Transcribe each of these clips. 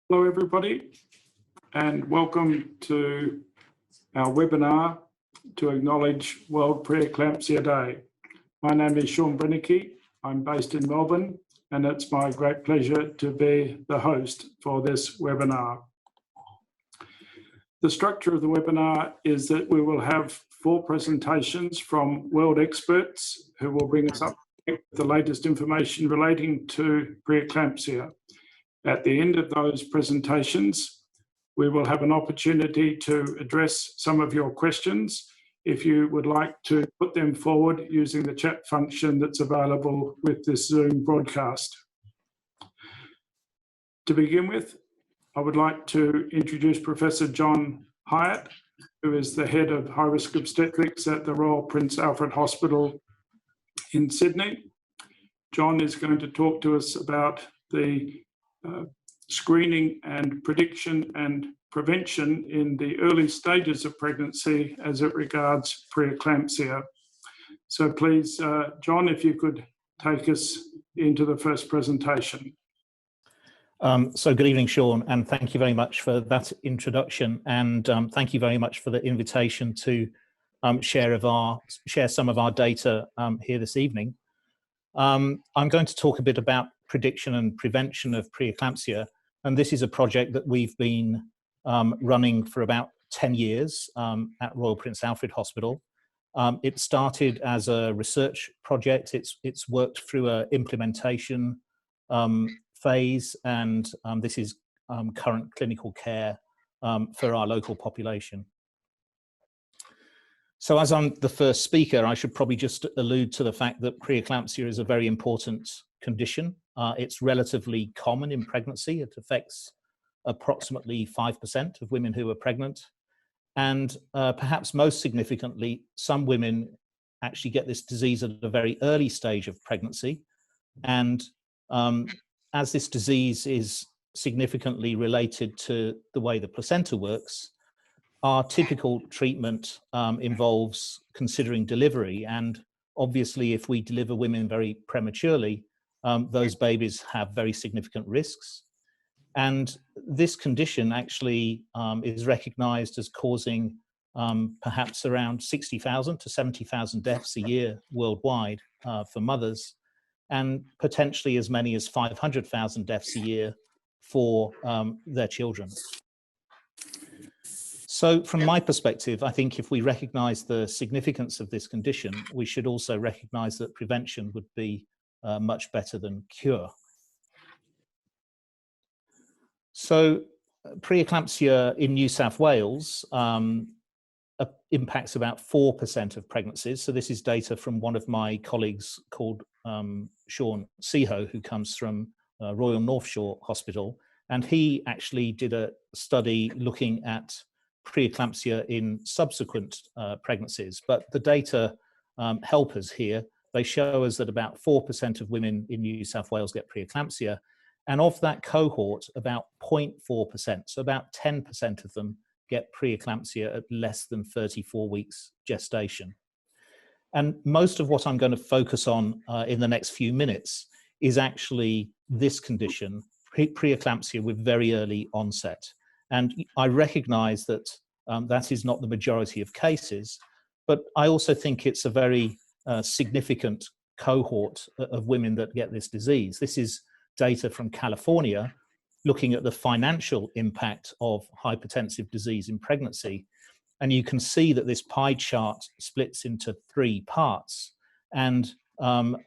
Hello everybody, and welcome to our webinar to acknowledge World Preeclampsia Day. My name is Sean Brennicky. I'm based in Melbourne, and it's my great pleasure to be the host for this webinar. The structure of the webinar is that we will have 4 presentations from world experts who will bring us up with the latest information relating to preeclampsia. At the end of those presentations, we will have an opportunity to address some of your questions if you would like to put them forward using the chat function that's available with this Zoom broadcast. To begin with, I would like to introduce Professor John Hyatt, who is the head of high-risk obstetrics at the Royal Prince Alfred Hospital in Sydney. John is going to talk to us about the screening and prediction and prevention in the early stages of pregnancy as it regards preeclampsia. So please, John, if you could take us into the first presentation. So good evening, Sean, and thank you very much for that introduction, and thank you very much for the invitation to share some of our data here this evening. I'm going to talk a bit about prediction and prevention of preeclampsia, and this is a project that we've been running for about 10 years at Royal Prince Alfred Hospital. It started as a research project. It's worked through an implementation phase, and this is current clinical care for our local population. So as I'm the first speaker, I should probably just allude to the fact that preeclampsia is a very important condition. It's relatively common in pregnancy. It affects approximately 5% of women who are pregnant. And perhaps most significantly, some women actually get this disease at a very early stage of pregnancy. And as this disease is significantly related to the way the placenta works, our typical treatment involves considering delivery. And obviously, if we deliver women very prematurely, those babies have very significant risks. And this condition actually is recognized as causing perhaps around 60,000 to 70,000 deaths a year worldwide for mothers, and potentially as many as 500,000 deaths a year for their children. So from my perspective, I think if we recognize the significance of this condition, we should also recognize that prevention would be much better than cure. So preeclampsia in New South Wales impacts about 4% of pregnancies. So this is data from one of my colleagues called Sean Seho, who comes from Royal North Shore Hospital. And he actually did a study looking at preeclampsia in subsequent pregnancies. But the data help us here. They show us that about 4% of women in New South Wales get preeclampsia. And of that cohort, about 0.4%, so about 10% of them get preeclampsia at less than 34 weeks gestation. And most of what I'm going to focus on in the next few minutes is actually this condition, preeclampsia with very early onset. And I recognize that that is not the majority of cases, but I also think it's a very significant cohort of women that get this disease. This is data from California looking at the financial impact of hypertensive disease in pregnancy. And you can see that this pie chart splits into 3 parts. And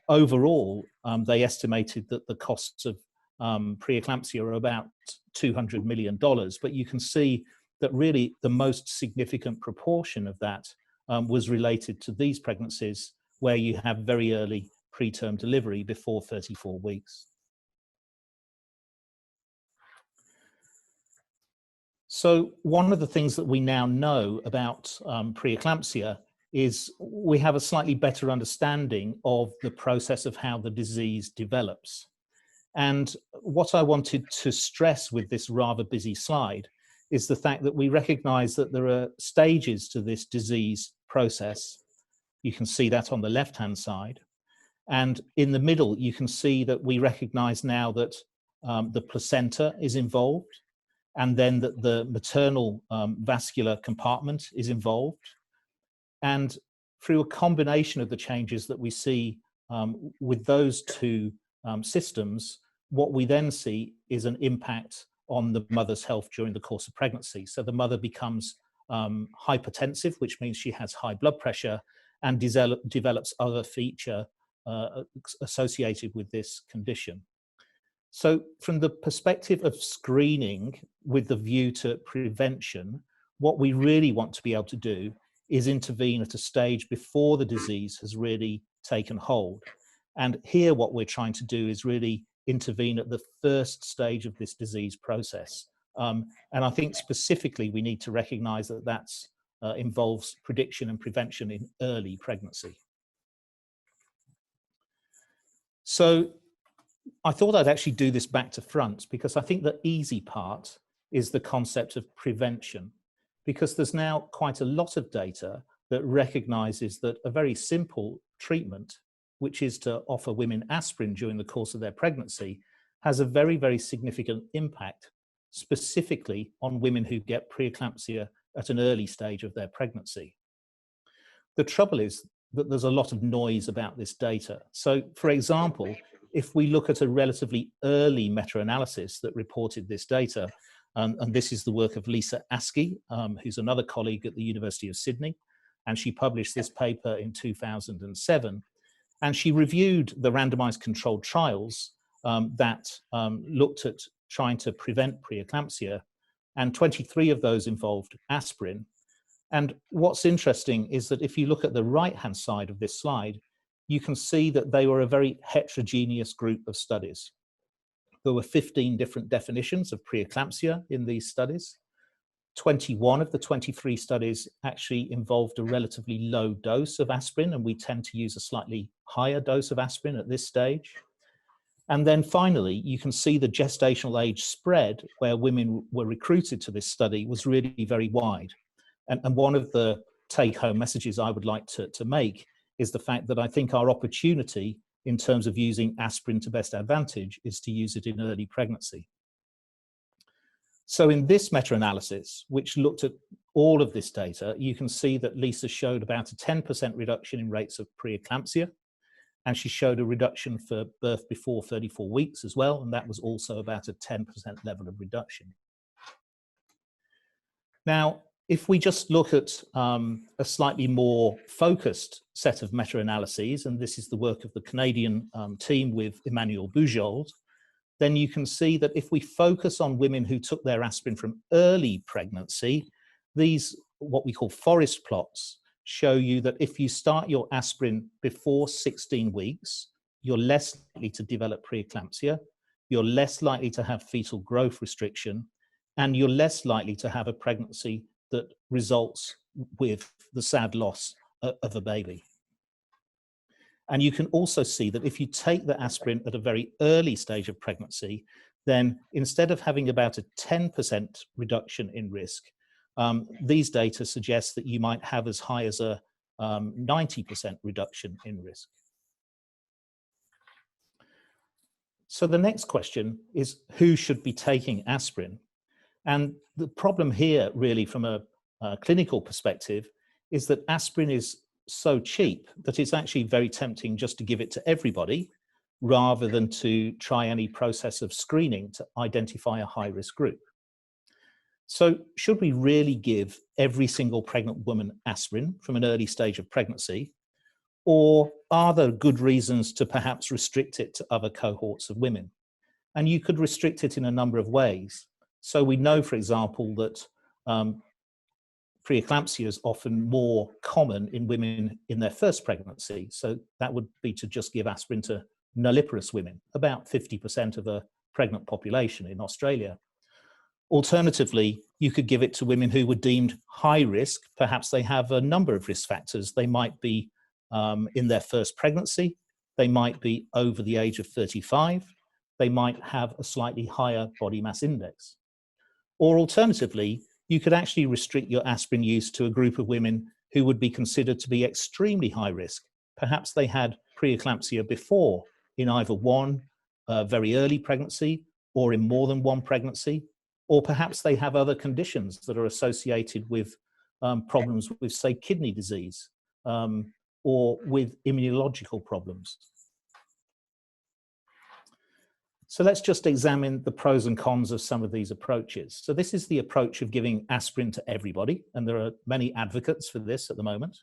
overall, they estimated that the costs of preeclampsia are about $200 million. But you can see that really the most significant proportion of that was related to these pregnancies where you have very early preterm delivery before 34 weeks. So one of the things that we now know about preeclampsia is we have a slightly better understanding of the process of how the disease develops. And what I wanted to stress with this rather busy slide is the fact that we recognize that there are stages to this disease process. You can see that on the left-hand side. And in the middle, you can see that we recognize now that the placenta is involved. and then that the maternal vascular compartment is involved. And through a combination of the changes that we see with those two systems, what we then see is an impact on the mother's health during the course of pregnancy. So the mother becomes hypertensive, which means she has high blood pressure and develops other feature associated with this condition. So from the perspective of screening with the view to prevention, what we really want to be able to do is intervene at a stage before the disease has really taken hold. And here what we're trying to do is really intervene at the first stage of this disease process. And I think specifically we need to recognize that that involves prediction and prevention in early pregnancy. So I thought I'd actually do this back to front, because I think the easy part is the concept of prevention, because there's now quite a lot of data that recognizes that a very simple treatment, which is to offer women aspirin during the course of their pregnancy, has a very, very significant impact, specifically on women who get preeclampsia at an early stage of their pregnancy. The trouble is that there's a lot of noise about this data. So, for example, if we look at a relatively early meta-analysis that reported this data, and this is the work of Lisa Askey, who's another colleague at the University of Sydney, and she published this paper in 2007, and she reviewed the randomized controlled trials that looked at trying to prevent preeclampsia, and 23 of those involved aspirin. And what's interesting is that if you look at the right-hand side of this slide, you can see that they were a very heterogeneous group of studies. There were 15 different definitions of preeclampsia in these studies. 21 of the 23 studies actually involved a relatively low dose of aspirin, and we tend to use a slightly higher dose of aspirin at this stage. And then finally, you can see the gestational age spread where women were recruited to this study was really very wide. And one of the take-home messages I would like to make is the fact that I think our opportunity in terms of using aspirin to best advantage is to use it in early pregnancy. So in this meta-analysis, which looked at all of this data, you can see that Lisa showed about a 10% reduction in rates of preeclampsia, and she showed a reduction for birth before 34 weeks as well, and that was also about a 10% level of reduction. Now, if we just look at a slightly more focused set of meta-analyses, and this is the work of the Canadian team with Emmanuel Bujold, then you can see that if we focus on women who took their aspirin from early pregnancy, these, what we call forest plots, show you that if you start your aspirin before 16 weeks, you're less likely to develop preeclampsia, you're less likely to have fetal growth restriction, and you're less likely to have a pregnancy that results with the sad loss of a baby. And you can also see that if you take the aspirin at a very early stage of pregnancy, then instead of having about a 10% reduction in risk, these data suggest that you might have as high as a 90% reduction in risk. So the next question is, who should be taking aspirin? And the problem here, really, from a clinical perspective, is that aspirin is so cheap that it's actually very tempting just to give it to everybody rather than to try any process of screening to identify a high-risk group. So should we really give every single pregnant woman aspirin from an early stage of pregnancy, or are there good reasons to perhaps restrict it to other cohorts of women? And you could restrict it in a number of ways. So we know, for example, that preeclampsia is often more common in women in their first pregnancy. So that would be to just give aspirin to nulliparous women, about 50% of the pregnant population in Australia. Alternatively, you could give it to women who were deemed high risk. Perhaps they have a number of risk factors. They might be in their first pregnancy. They might be over the age of 35. They might have a slightly higher body mass index. Or alternatively, you could actually restrict your aspirin use to a group of women who would be considered to be extremely high risk. Perhaps they had preeclampsia before in either one very early pregnancy or in more than one pregnancy, or perhaps they have other conditions that are associated with problems with, say, kidney disease, or with immunological problems. So let's just examine the pros and cons of some of these approaches. So this is the approach of giving aspirin to everybody, and there are many advocates for this at the moment.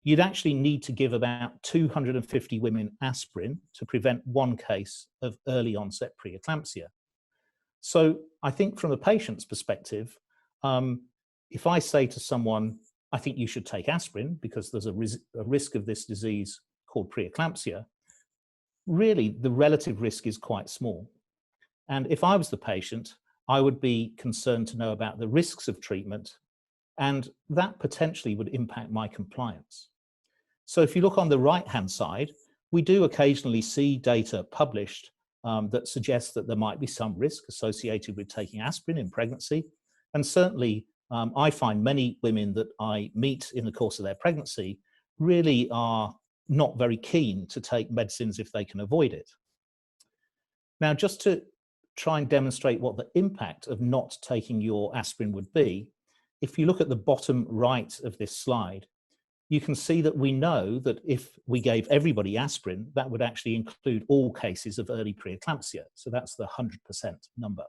You'd actually need to give about 250 women aspirin to prevent one case of early onset preeclampsia. So I think from a patient's perspective, if I say to someone, I think you should take aspirin because there's a risk of this disease called preeclampsia, really the relative risk is quite small. And if I was the patient, I would be concerned to know about the risks of treatment, and that potentially would impact my compliance. So if you look on the right-hand side, we do occasionally see data published that suggests that there might be some risk associated with taking aspirin in pregnancy. And certainly, I find many women that I meet in the course of their pregnancy really are not very keen to take medicines if they can avoid it. Now, just to try and demonstrate what the impact of not taking your aspirin would be, if you look at the bottom right of this slide, you can see that we know that if we gave everybody aspirin, that would actually include all cases of early preeclampsia. So that's the 100% number.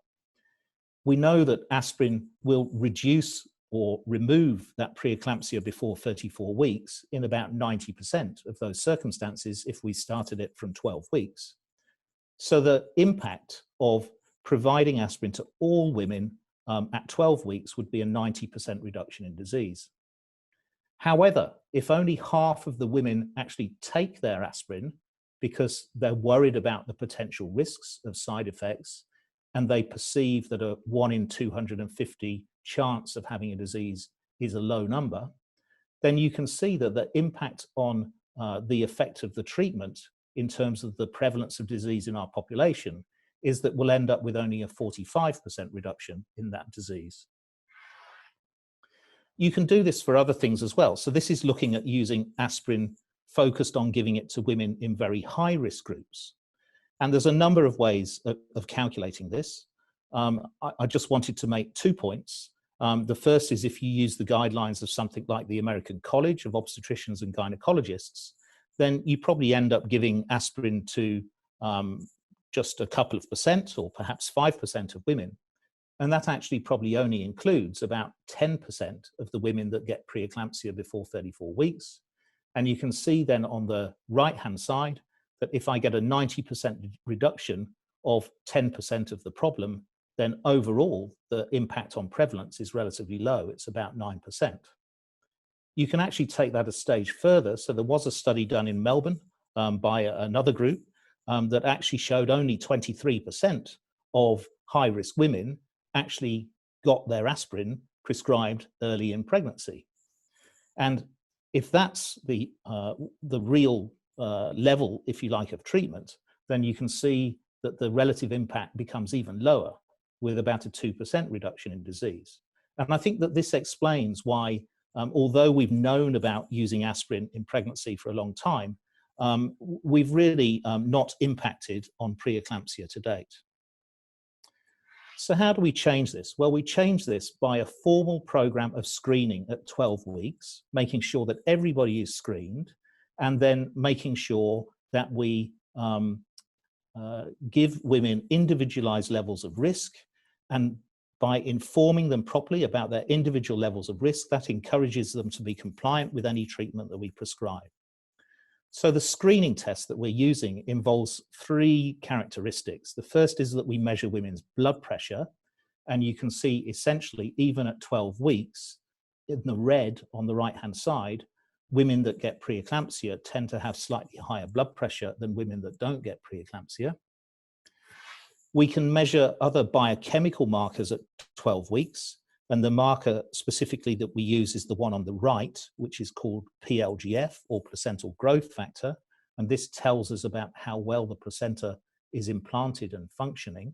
We know that aspirin will reduce or remove that preeclampsia before 34 weeks in about 90% of those circumstances if we started it from 12 weeks. So the impact of providing aspirin to all women at 12 weeks would be a 90% reduction in disease. However, if only half of the women actually take their aspirin because they're worried about the potential risks of side effects, and they perceive that a 1 in 250 chance of having a disease is a low number, then you can see that the impact on the effect of the treatment in terms of the prevalence of disease in our population is that we'll end up with only a 45% reduction in that disease. You can do this for other things as well. So this is looking at using aspirin focused on giving it to women in very high risk groups. And there's a number of ways of calculating this. I just wanted to make 2 points. The first is if you use the guidelines of something like the American College of Obstetricians and Gynecologists, then you probably end up giving aspirin to just a couple of percent or perhaps 5% of women. And that actually probably only includes about 10% of the women that get preeclampsia before 34 weeks. And you can see then on the right-hand side that if I get a 90% reduction of 10% of the problem, then overall the impact on prevalence is relatively low. It's about 9%. You can actually take that a stage further. So there was a study done in Melbourne by another group that actually showed only 23% of high-risk women actually got their aspirin prescribed early in pregnancy. And if that's the real level, if you like, of treatment, then you can see that the relative impact becomes even lower with about a 2% reduction in disease. And I think that this explains why, although we've known about using aspirin in pregnancy for a long time, we've really not impacted on preeclampsia to date. So how do we change this? Well, we change this by a formal program of screening at 12 weeks, making sure that everybody is screened, and then making sure that we give women individualized levels of risk. And by informing them properly about their individual levels of risk, that encourages them to be compliant with any treatment that we prescribe. So the screening test that we're using involves 3 characteristics. The first is that we measure women's blood pressure, and you can see essentially even at 12 weeks, in the red on the right-hand side, women that get preeclampsia tend to have slightly higher blood pressure than women that don't get preeclampsia. We can measure other biochemical markers at 12 weeks, and the marker specifically that we use is the one on the right, which is called PLGF, or placental growth factor. And this tells us about how well the placenta is implanted and functioning,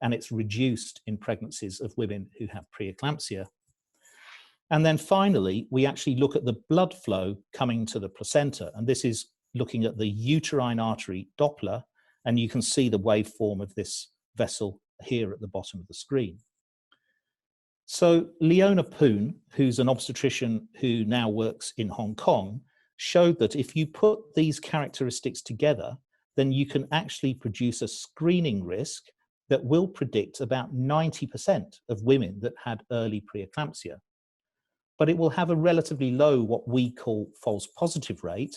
and it's reduced in pregnancies of women who have preeclampsia. And then finally, we actually look at the blood flow coming to the placenta, and this is looking at the uterine artery Doppler, and you can see the waveform of this vessel here at the bottom of the screen. So Leona Poon, who's an obstetrician who now works in Hong Kong, showed that if you put these characteristics together, then you can actually produce a screening risk that will predict about 90% of women that had early preeclampsia. But it will have a relatively low, what we call false positive rate,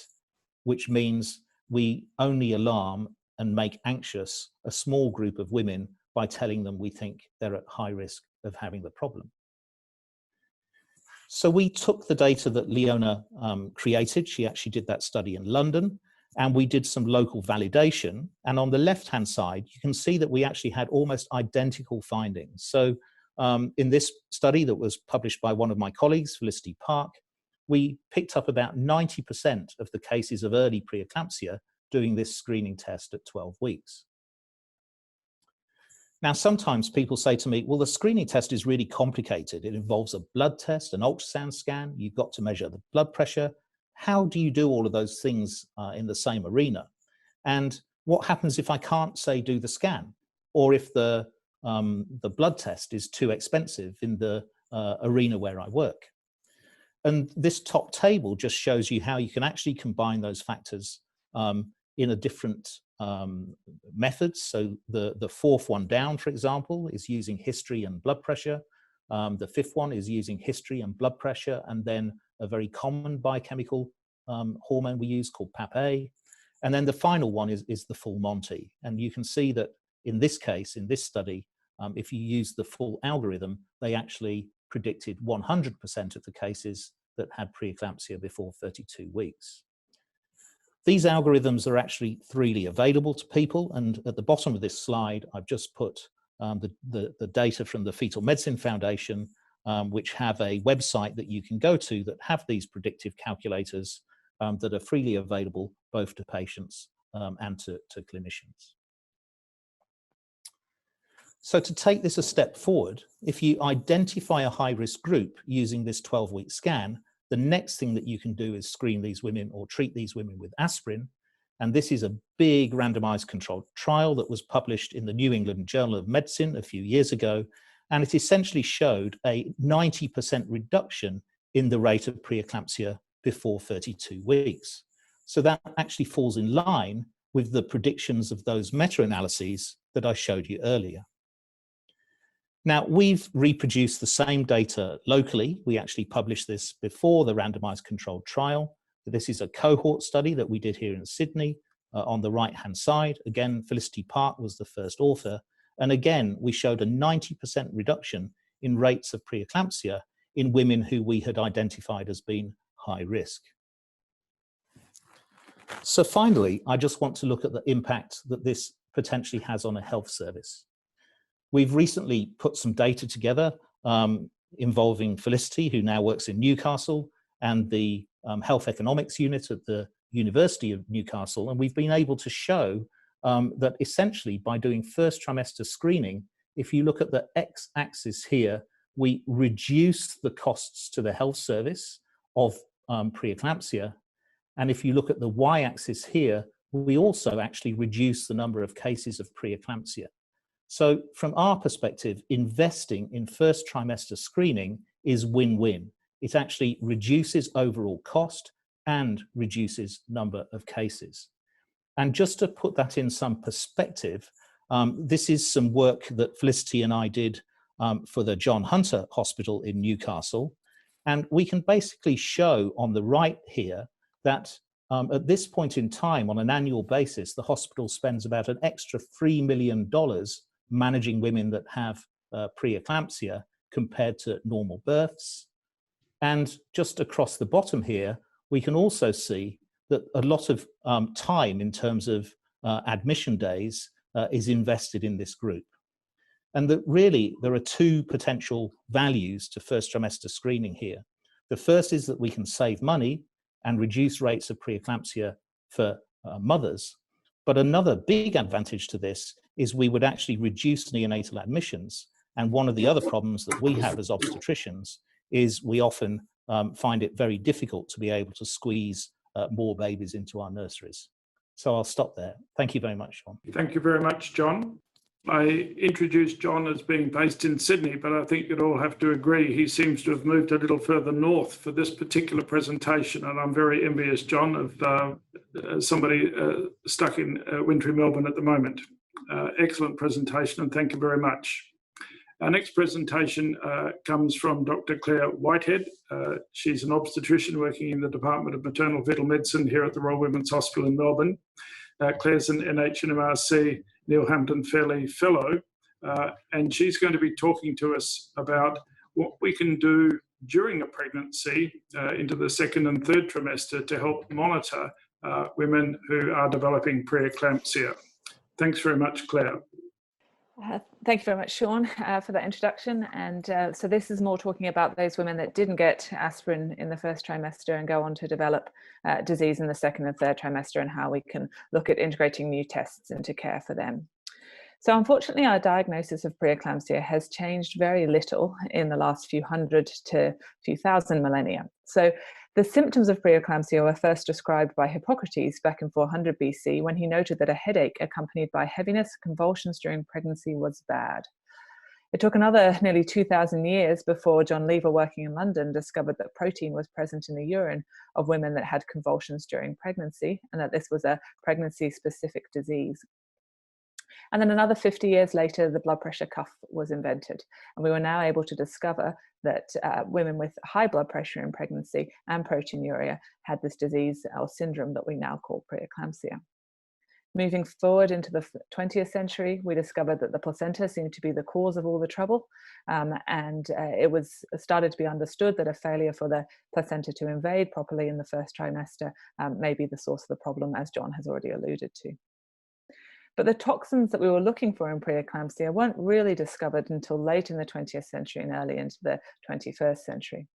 which means we only alarm and make anxious a small group of women by telling them we think they're at high risk of having the problem. So we took the data that Leona created. She actually did that study in London, and we did some local validation. And on the left-hand side, you can see that we actually had almost identical findings. So in this study that was published by one of my colleagues, Felicity Park, we picked up about 90% of the cases of early preeclampsia doing this screening test at 12 weeks. Now, sometimes people say to me, well, the screening test is really complicated. It involves a blood test, an ultrasound scan. You've got to measure the blood pressure. How do you do all of those things in the same arena? And what happens if I can't, say, do the scan? Or if the blood test is too expensive in the arena where I work? And this top table just shows you how you can actually combine those factors in a different methods. So the fourth one down, for example, is using history and blood pressure. The fifth one is using history and blood pressure, and then a very common biochemical hormone we use called PAP-A. And then the final one is the full Monty. And you can see that in this case, in this study, if you use the full algorithm, they actually predicted 100% of the cases that had preeclampsia before 32 weeks. These algorithms are actually freely available to people, and at the bottom of this slide, I've just put the data from the Fetal Medicine Foundation, which have a website that you can go to that have these predictive calculators that are freely available both to patients and to clinicians. So to take this a step forward, if you identify a high-risk group using this 12-week scan, the next thing that you can do is screen these women or treat these women with aspirin. And this is a big randomized controlled trial that was published in the New England Journal of Medicine a few years ago. And it essentially showed a 90% reduction in the rate of preeclampsia before 32 weeks. So that actually falls in line with the predictions of those meta-analyses that I showed you earlier. Now, we've reproduced the same data locally. We actually published this before the randomized controlled trial. This is a cohort study that we did here in Sydney on the right-hand side. Again, Felicity Park was the first author. And again, we showed a 90% reduction in rates of preeclampsia in women who we had identified as being high risk. So finally, I just want to look at the impact that this potentially has on a health service. We've recently put some data together involving Felicity, who now works in Newcastle, and the health economics unit at the University of Newcastle. And we've been able to show that essentially by doing first trimester screening, if you look at the x-axis here, we reduce the costs to the health service of preeclampsia. And if you look at the y-axis here, we also actually reduce the number of cases of preeclampsia. So from our perspective, investing in first trimester screening is win-win. It actually reduces overall cost and reduces number of cases. And just to put that in some perspective, this is some work that Felicity and I did for the John Hunter Hospital in Newcastle. And we can basically show on the right here that at this point in time, on an annual basis, the hospital spends about an extra $3 million managing women that have preeclampsia compared to normal births. And just across the bottom here, we can also see that a lot of time in terms of admission days is invested in this group. And that really there are two potential values to first trimester screening here. The first is that we can save money and reduce rates of preeclampsia for mothers. But another big advantage to this is we would actually reduce neonatal admissions. And one of the other problems that we have as obstetricians is we often find it very difficult to be able to squeeze more babies into our nurseries. So I'll stop there. Thank you very much, Sean. Thank you very much, John. I introduced John as being based in Sydney, but I think you'd all have to agree he seems to have moved a little further north for this particular presentation, and I'm very envious, John, of somebody stuck in wintry Melbourne at the moment. Excellent presentation, and thank you very much. Our next presentation comes from Dr. Claire Whitehead. She's an obstetrician working in the Department of Maternal Fetal Medicine here at the Royal Women's Hospital in Melbourne. Claire's an NHMRC Neil Hampton Fairley Fellow, and she's going to be talking to us about what we can do during a pregnancy into the second and third trimester to help monitor women who are developing preeclampsia. Thanks very much, Claire. Thank you very much, Sean, for that introduction. And so this is more talking about those women that didn't get aspirin in the first trimester and go on to develop disease in the second and third trimester, and how we can look at integrating new tests into care for them. So unfortunately, our diagnosis of preeclampsia has changed very little in the last few hundred to few thousand millennia. So the symptoms of preeclampsia were first described by Hippocrates back in 400 BC, when he noted that a headache accompanied by heaviness, convulsions during pregnancy was bad. It took another nearly 2,000 years before John Lever, working in London, discovered that protein was present in the urine of women that had convulsions during pregnancy, and that this was a pregnancy-specific disease. And then another 50 years later, the blood pressure cuff was invented. And we were now able to discover that women with high blood pressure in pregnancy and proteinuria had this disease or syndrome that we now call preeclampsia. Moving forward into the 20th century, we discovered that the placenta seemed to be the cause of all the trouble. It was started to be understood that a failure for the placenta to invade properly in the first trimester may be the source of the problem, as John has already alluded to. But the toxins that we were looking for in preeclampsia weren't really discovered until late in the 20th century and early into the 21st century.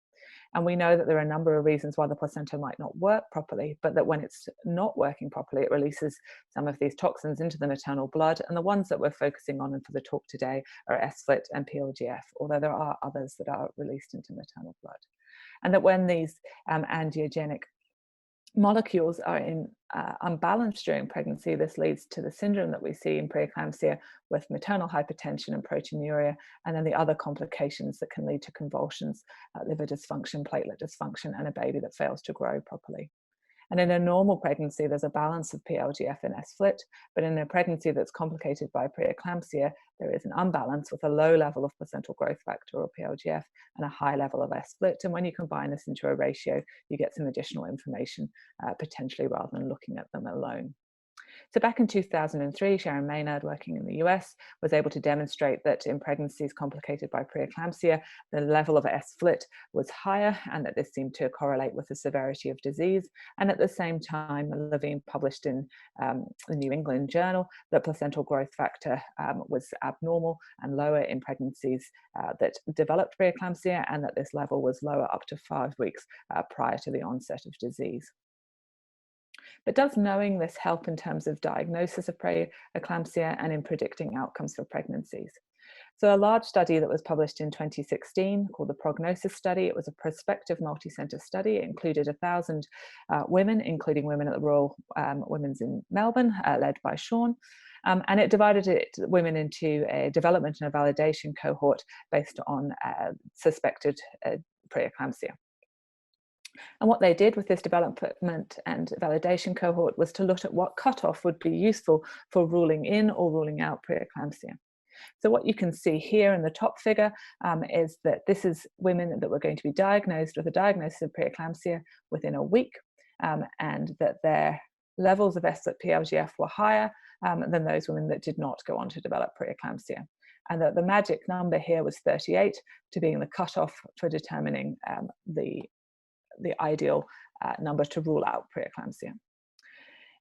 And we know that there are a number of reasons why the placenta might not work properly, but that when it's not working properly, it releases some of these toxins into the maternal blood. And the ones that we're focusing on for the talk today are SFLT and PLGF, although there are others that are released into maternal blood. And that when these angiogenic molecules are in unbalanced during pregnancy, this leads to the syndrome that we see in preeclampsia with maternal hypertension and proteinuria, and then the other complications that can lead to convulsions, liver dysfunction, platelet dysfunction, and a baby that fails to grow properly. And in a normal pregnancy, there's a balance of PLGF and SFLT, but in a pregnancy that's complicated by preeclampsia, there is an unbalance with a low level of placental growth factor, or PLGF, and a high level of SFLT. And when you combine this into a ratio, you get some additional information, potentially, rather than looking at them alone. So back in 2003, Sharon Maynard, working in the US, was able to demonstrate that in pregnancies complicated by preeclampsia, the level of SFLT was higher, and that this seemed to correlate with the severity of disease. And at the same time, Levine published in the New England Journal that placental growth factor was abnormal and lower in pregnancies that developed preeclampsia, and that this level was lower up to 5 weeks prior to the onset of disease. But does knowing this help in terms of diagnosis of preeclampsia and in predicting outcomes for pregnancies? So a large study that was published in 2016 called the Prognosis Study, it was a prospective multi-center study. It included 1,000 women, including women at the Royal Women's in Melbourne, led by Sean. And it divided women into a development and a validation cohort based on suspected preeclampsia. And what they did with this development and validation cohort was to look at what cutoff would be useful for ruling in or ruling out preeclampsia. So what you can see here in the top figure is that this is women that were going to be diagnosed with a diagnosis of preeclampsia within a week, and that their levels of SFLT-PLGF were higher than those women that did not go on to develop preeclampsia. And that the magic number here was 38 to being the cutoff for determining the ideal number to rule out preeclampsia.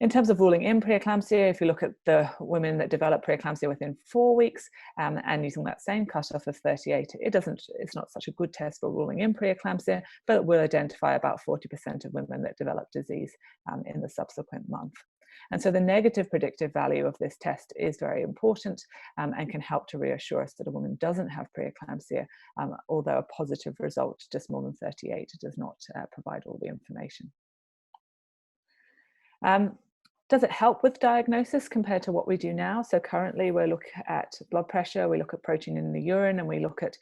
In terms of ruling in preeclampsia, if you look at the women that develop preeclampsia within 4 weeks and using that same cutoff of 38, it's not such a good test for ruling in preeclampsia, but it will identify about 40% of women that develop disease in the subsequent month. And so the negative predictive value of this test is very important and can help to reassure us that a woman doesn't have preeclampsia, although a positive result, just more than 38, does not provide all the information. Does it help with diagnosis compared to what we do now? So currently we look at blood pressure, we look at protein in the urine, and we look at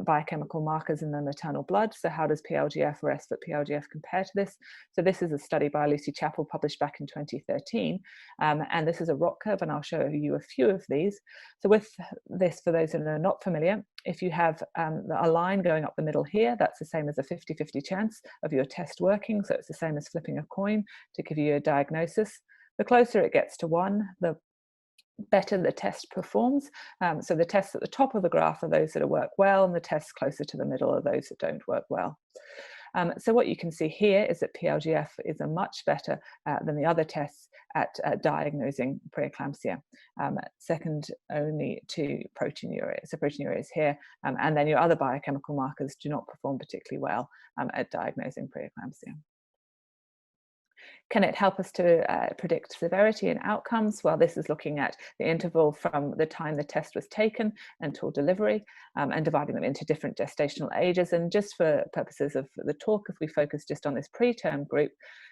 biochemical markers in the maternal blood. So how does PLGF or SFIT-PLGF compare to this? So this is a study by Lucy Chappell published back in 2013. And this is a ROC curve, and I'll show you a few of these. So with this, for those that are not familiar, if you have a line going up the middle here, that's the same as a 50-50 chance of your test working. So it's the same as flipping a coin to give you a diagnosis. The closer it gets to 1, the better the test performs. So the tests at the top of the graph are those that work well, and the tests closer to the middle are those that don't work well. So what you can see here is that PLGF is a much better than the other tests at diagnosing preeclampsia, second only to proteinuria. So proteinuria is here, and then your other biochemical markers do not perform particularly well at diagnosing preeclampsia. Can it help us to predict severity and outcomes? Well, this is looking at the interval from the time the test was taken until delivery, and dividing them into different gestational ages. And just for purposes of the talk, if we focus just on this preterm group,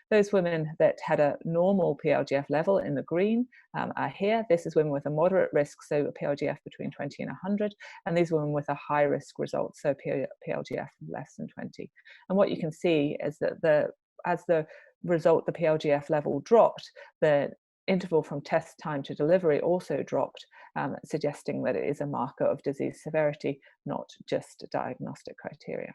those women that had a normal PLGF level in the green are here. This is women with a moderate risk, so a PLGF between 20 and 100, and these women with a high risk result, so PLGF less than 20. And what you can see is that as the result, the PLGF level dropped, the interval from test time to delivery also dropped, suggesting that it is a marker of disease severity, not just a diagnostic criteria.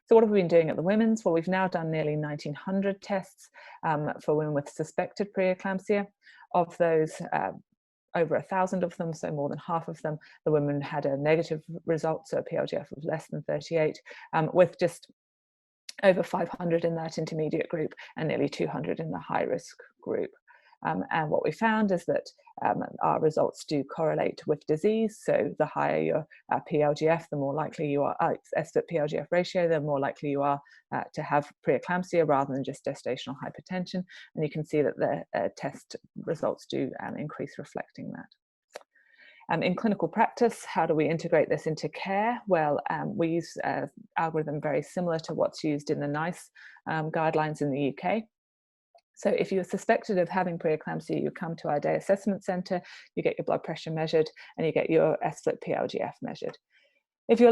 So what have we been doing at the women's? Well, we've now done nearly 1,900 tests for women with suspected preeclampsia. Of those, over 1,000 of them, so more than half of them, the women had a negative result, so a PLGF of less than 38, with just over 500 in that intermediate group and nearly 200 in the high risk group. And what we found is that our results do correlate with disease. So the higher your PLGF, the more likely you are, SFIT-PLGF ratio, the more likely you are to have preeclampsia rather than just gestational hypertension. And you can see that the test results do increase reflecting that. In clinical practice, how do we integrate this into care? Well, we use an algorithm very similar to what's used in the NICE guidelines in the UK. So if you're suspected of having preeclampsia, you come to our day assessment centre, you get your blood pressure measured, and you get your SFIT-PLGF measured. If your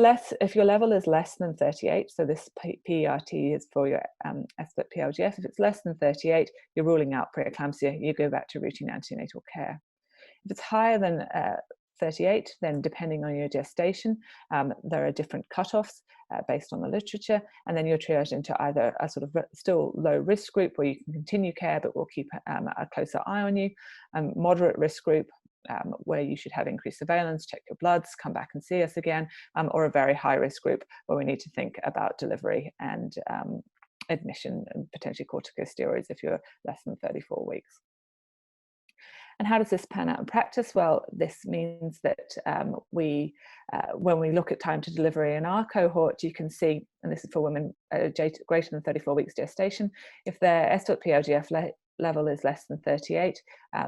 level is less than 38, so this PERT is for your SFIT-PLGF, if it's less than 38, you're ruling out preeclampsia, you go back to routine antenatal care. If it's higher than 38, then depending on your gestation, there are different cutoffs based on the literature, and then you're triaged into either a sort of still low risk group where you can continue care but we'll keep a closer eye on you, moderate risk group where you should have increased surveillance, check your bloods, come back and see us again, or a very high risk group where we need to think about delivery and admission and potentially corticosteroids if you're less than 34 weeks. And how does this pan out in practice? Well, this means that when we look at time to delivery in our cohort, you can see, and this is for women greater than 34 weeks gestation, if their SFIT-PLGF level is less than 38,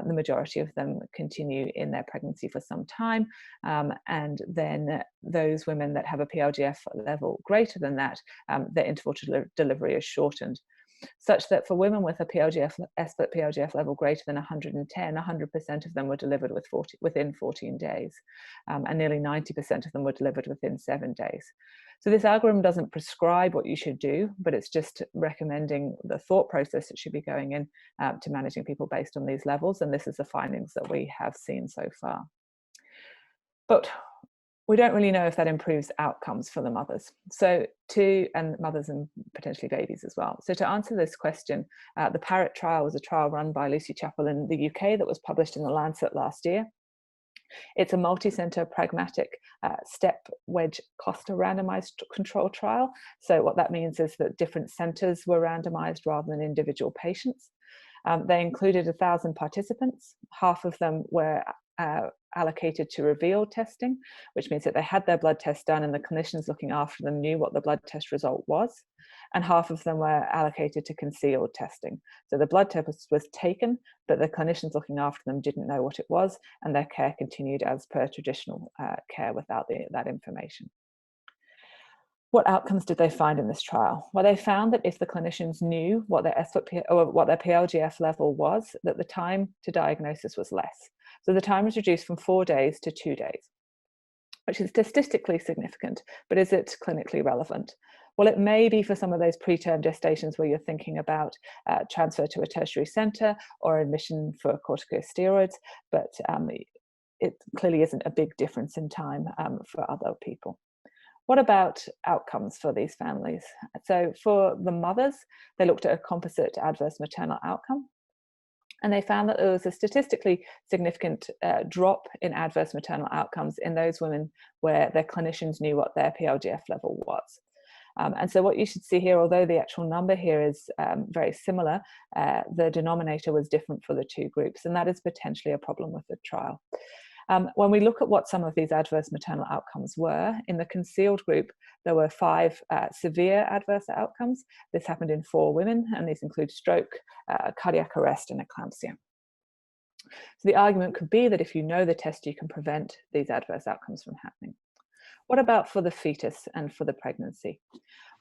the majority of them continue in their pregnancy for some time. And then those women that have a PLGF level greater than that, their interval to delivery is shortened, such that for women with a SFIT-PLGF level greater than 110, 100% of them were delivered within 14 days, and nearly 90% of them were delivered within 7 days. So this algorithm doesn't prescribe what you should do, but it's just recommending the thought process that should be going in to managing people based on these levels, and this is the findings that we have seen so far. But we don't really know if that improves outcomes for the mothers. And mothers and potentially babies as well. So to answer this question, the PARROT trial was a trial run by Lucy Chappell in the UK that was published in The Lancet last year. It's a multi-center pragmatic step wedge cluster randomized control trial. So what that means is that different centers were randomized rather than individual patients. They included 1,000 participants. Half of them were allocated to reveal testing, which means that they had their blood test done and the clinicians looking after them knew what the blood test result was. And half of them were allocated to concealed testing. So the blood test was taken, but the clinicians looking after them didn't know what it was, and their care continued as per traditional care without that information. What outcomes did they find in this trial? Well, they found that if the clinicians knew what their what their PLGF level was, that the time to diagnosis was less. So the time was reduced from 4 days to 2 days, which is statistically significant, but is it clinically relevant? Well, it may be for some of those preterm gestations where you're thinking about transfer to a tertiary centre or admission for corticosteroids, but it clearly isn't a big difference in time for other people. What about outcomes for these families? So for the mothers, they looked at a composite adverse maternal outcome, and they found that there was a statistically significant drop in adverse maternal outcomes in those women where their clinicians knew what their PLGF level was. And so what you should see here, although the actual number here is very similar, the denominator was different for the two groups, and that is potentially a problem with the trial. When we look at what some of these adverse maternal outcomes were, in the concealed group, there were 5 severe adverse outcomes. This happened in 4 women, and these include stroke, cardiac arrest, and eclampsia. So the argument could be that if you know the test, you can prevent these adverse outcomes from happening. What about for the fetus and for the pregnancy?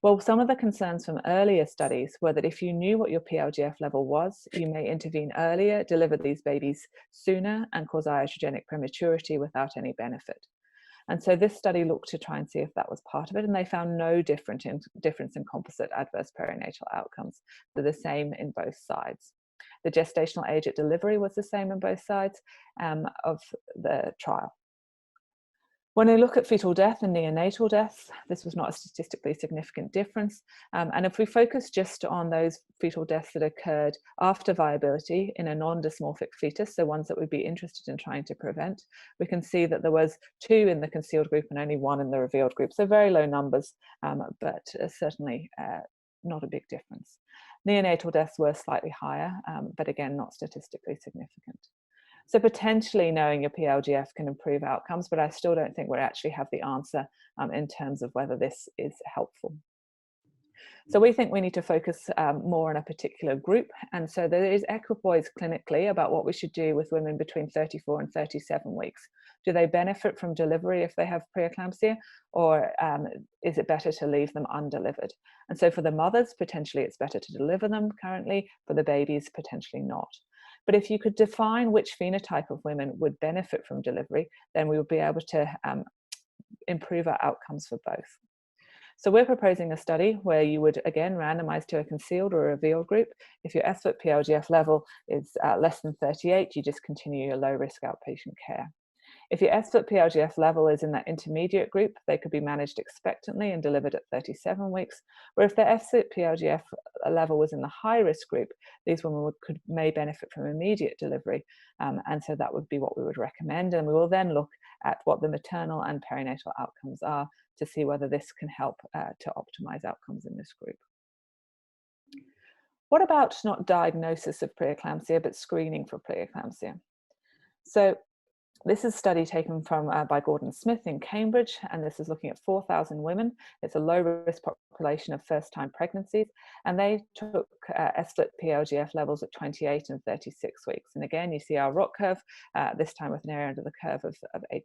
Well, some of the concerns from earlier studies were that if you knew what your PLGF level was, you may intervene earlier, deliver these babies sooner, and cause iatrogenic prematurity without any benefit. And so this study looked to try and see if that was part of it, and they found no difference in composite adverse perinatal outcomes. They're the same in both sides. The gestational age at delivery was the same on both sides of the trial. When we look at fetal death and neonatal death, this was not a statistically significant difference. And if we focus just on those fetal deaths that occurred after viability in a non-dysmorphic fetus, so ones that we'd be interested in trying to prevent, we can see that there was 2 in the concealed group and only 1 in the revealed group. So very low numbers, but certainly not a big difference. Neonatal deaths were slightly higher, but again, not statistically significant. So potentially knowing your PLGF can improve outcomes, but I still don't think we actually have the answer in terms of whether this is helpful. So we think we need to focus more on a particular group. And so there is equipoise clinically about what we should do with women between 34 and 37 weeks. Do they benefit from delivery if they have preeclampsia, or is it better to leave them undelivered? And so for the mothers, potentially it's better to deliver them currently, for the babies, potentially not. But if you could define which phenotype of women would benefit from delivery, then we would be able to improve our outcomes for both. So we're proposing a study where you would, again, randomize to a concealed or a revealed group. If your SFP-PLGF level is less than 38, you just continue your low-risk outpatient care. If your SFP-PLGF level is in that intermediate group, they could be managed expectantly and delivered at 37 weeks. Where if their SFP-PLGF level was in the high-risk group, these women may benefit from immediate delivery. And so that would be what we would recommend. And we will then look at what the maternal and perinatal outcomes are to see whether this can help to optimize outcomes in this group. What about not diagnosis of preeclampsia, but screening for preeclampsia? So this is a study taken from by Gordon Smith in Cambridge, and this is looking at 4,000 women. It's a low-risk population of first-time pregnancies, and they took SFP-PLGF levels at 28 and 36 weeks. And again, you see our ROC curve, this time with an area under the curve of 80%.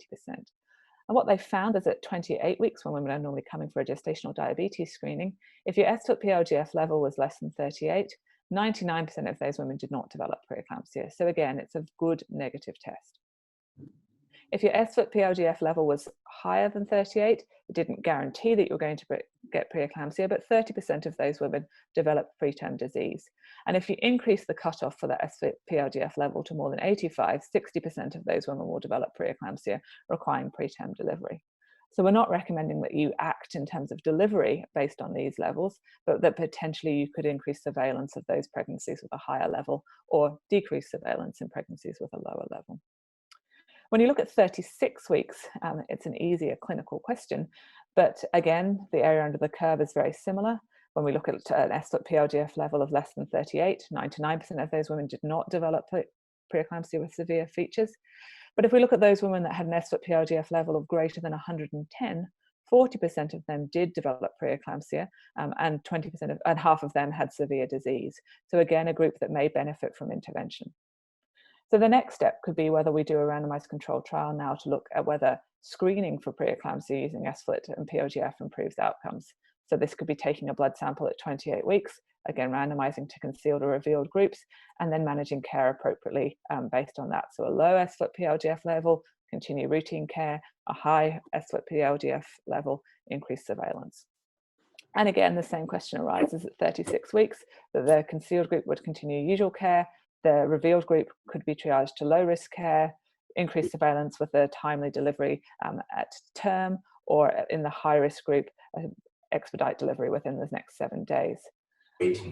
And what they found is at 28 weeks, when women are normally coming for a gestational diabetes screening, if your SFP-PLGF level was less than 38, 99% of those women did not develop preeclampsia. So again, it's a good negative test. If your SFP-PLGF level was higher than 38, it didn't guarantee that you're going to get preeclampsia, but 30% of those women develop preterm disease. And if you increase the cutoff for the SFP-PLGF level to more than 85, 60% of those women will develop preeclampsia, requiring preterm delivery. So we're not recommending that you act in terms of delivery based on these levels, but that potentially you could increase surveillance of those pregnancies with a higher level, or decrease surveillance in pregnancies with a lower level. When you look at 36 weeks, it's an easier clinical question, but again, the area under the curve is very similar. When we look at an SFP-PLGF level of less than 38, 99% of those women did not develop preeclampsia with severe features. But if we look at those women that had an SFP-PLGF level of greater than 110, 40% of them did develop preeclampsia, and 20% and half of them had severe disease. So again, a group that may benefit from intervention. So the next step could be whether we do a randomized controlled trial now to look at whether screening for preeclampsia using SFLT and PLGF improves outcomes. So this could be taking a blood sample at 28 weeks, again, randomizing to concealed or revealed groups, and then managing care appropriately based on that. So a low SFLT PLGF level, continue routine care, a high SFLT PLGF level, increased surveillance. And again, the same question arises at 36 weeks, that the concealed group would continue usual care, the revealed group could be triaged to low risk care, increased surveillance with a timely delivery at term, or in the high risk group, expedite delivery within the next 7 days.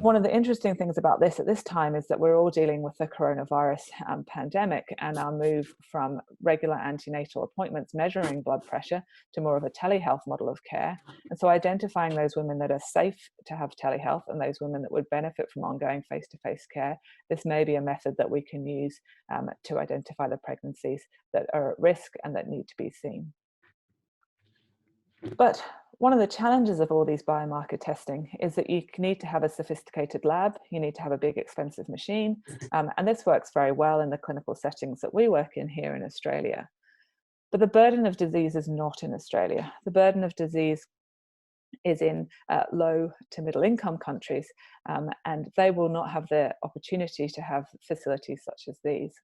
One of the interesting things about this at this time is that we're all dealing with the coronavirus pandemic, and our move from regular antenatal appointments measuring blood pressure to more of a telehealth model of care. And so identifying those women that are safe to have telehealth and those women that would benefit from ongoing face-to-face care, this may be a method that we can use to identify the pregnancies that are at risk and that need to be seen. But one of the challenges of all these biomarker testing is that you need to have a sophisticated lab, you need to have a big expensive machine, and this works very well in the clinical settings that we work in here in Australia. But the burden of disease is not in Australia. The burden of disease is in low to middle income countries, and they will not have the opportunity to have facilities such as these.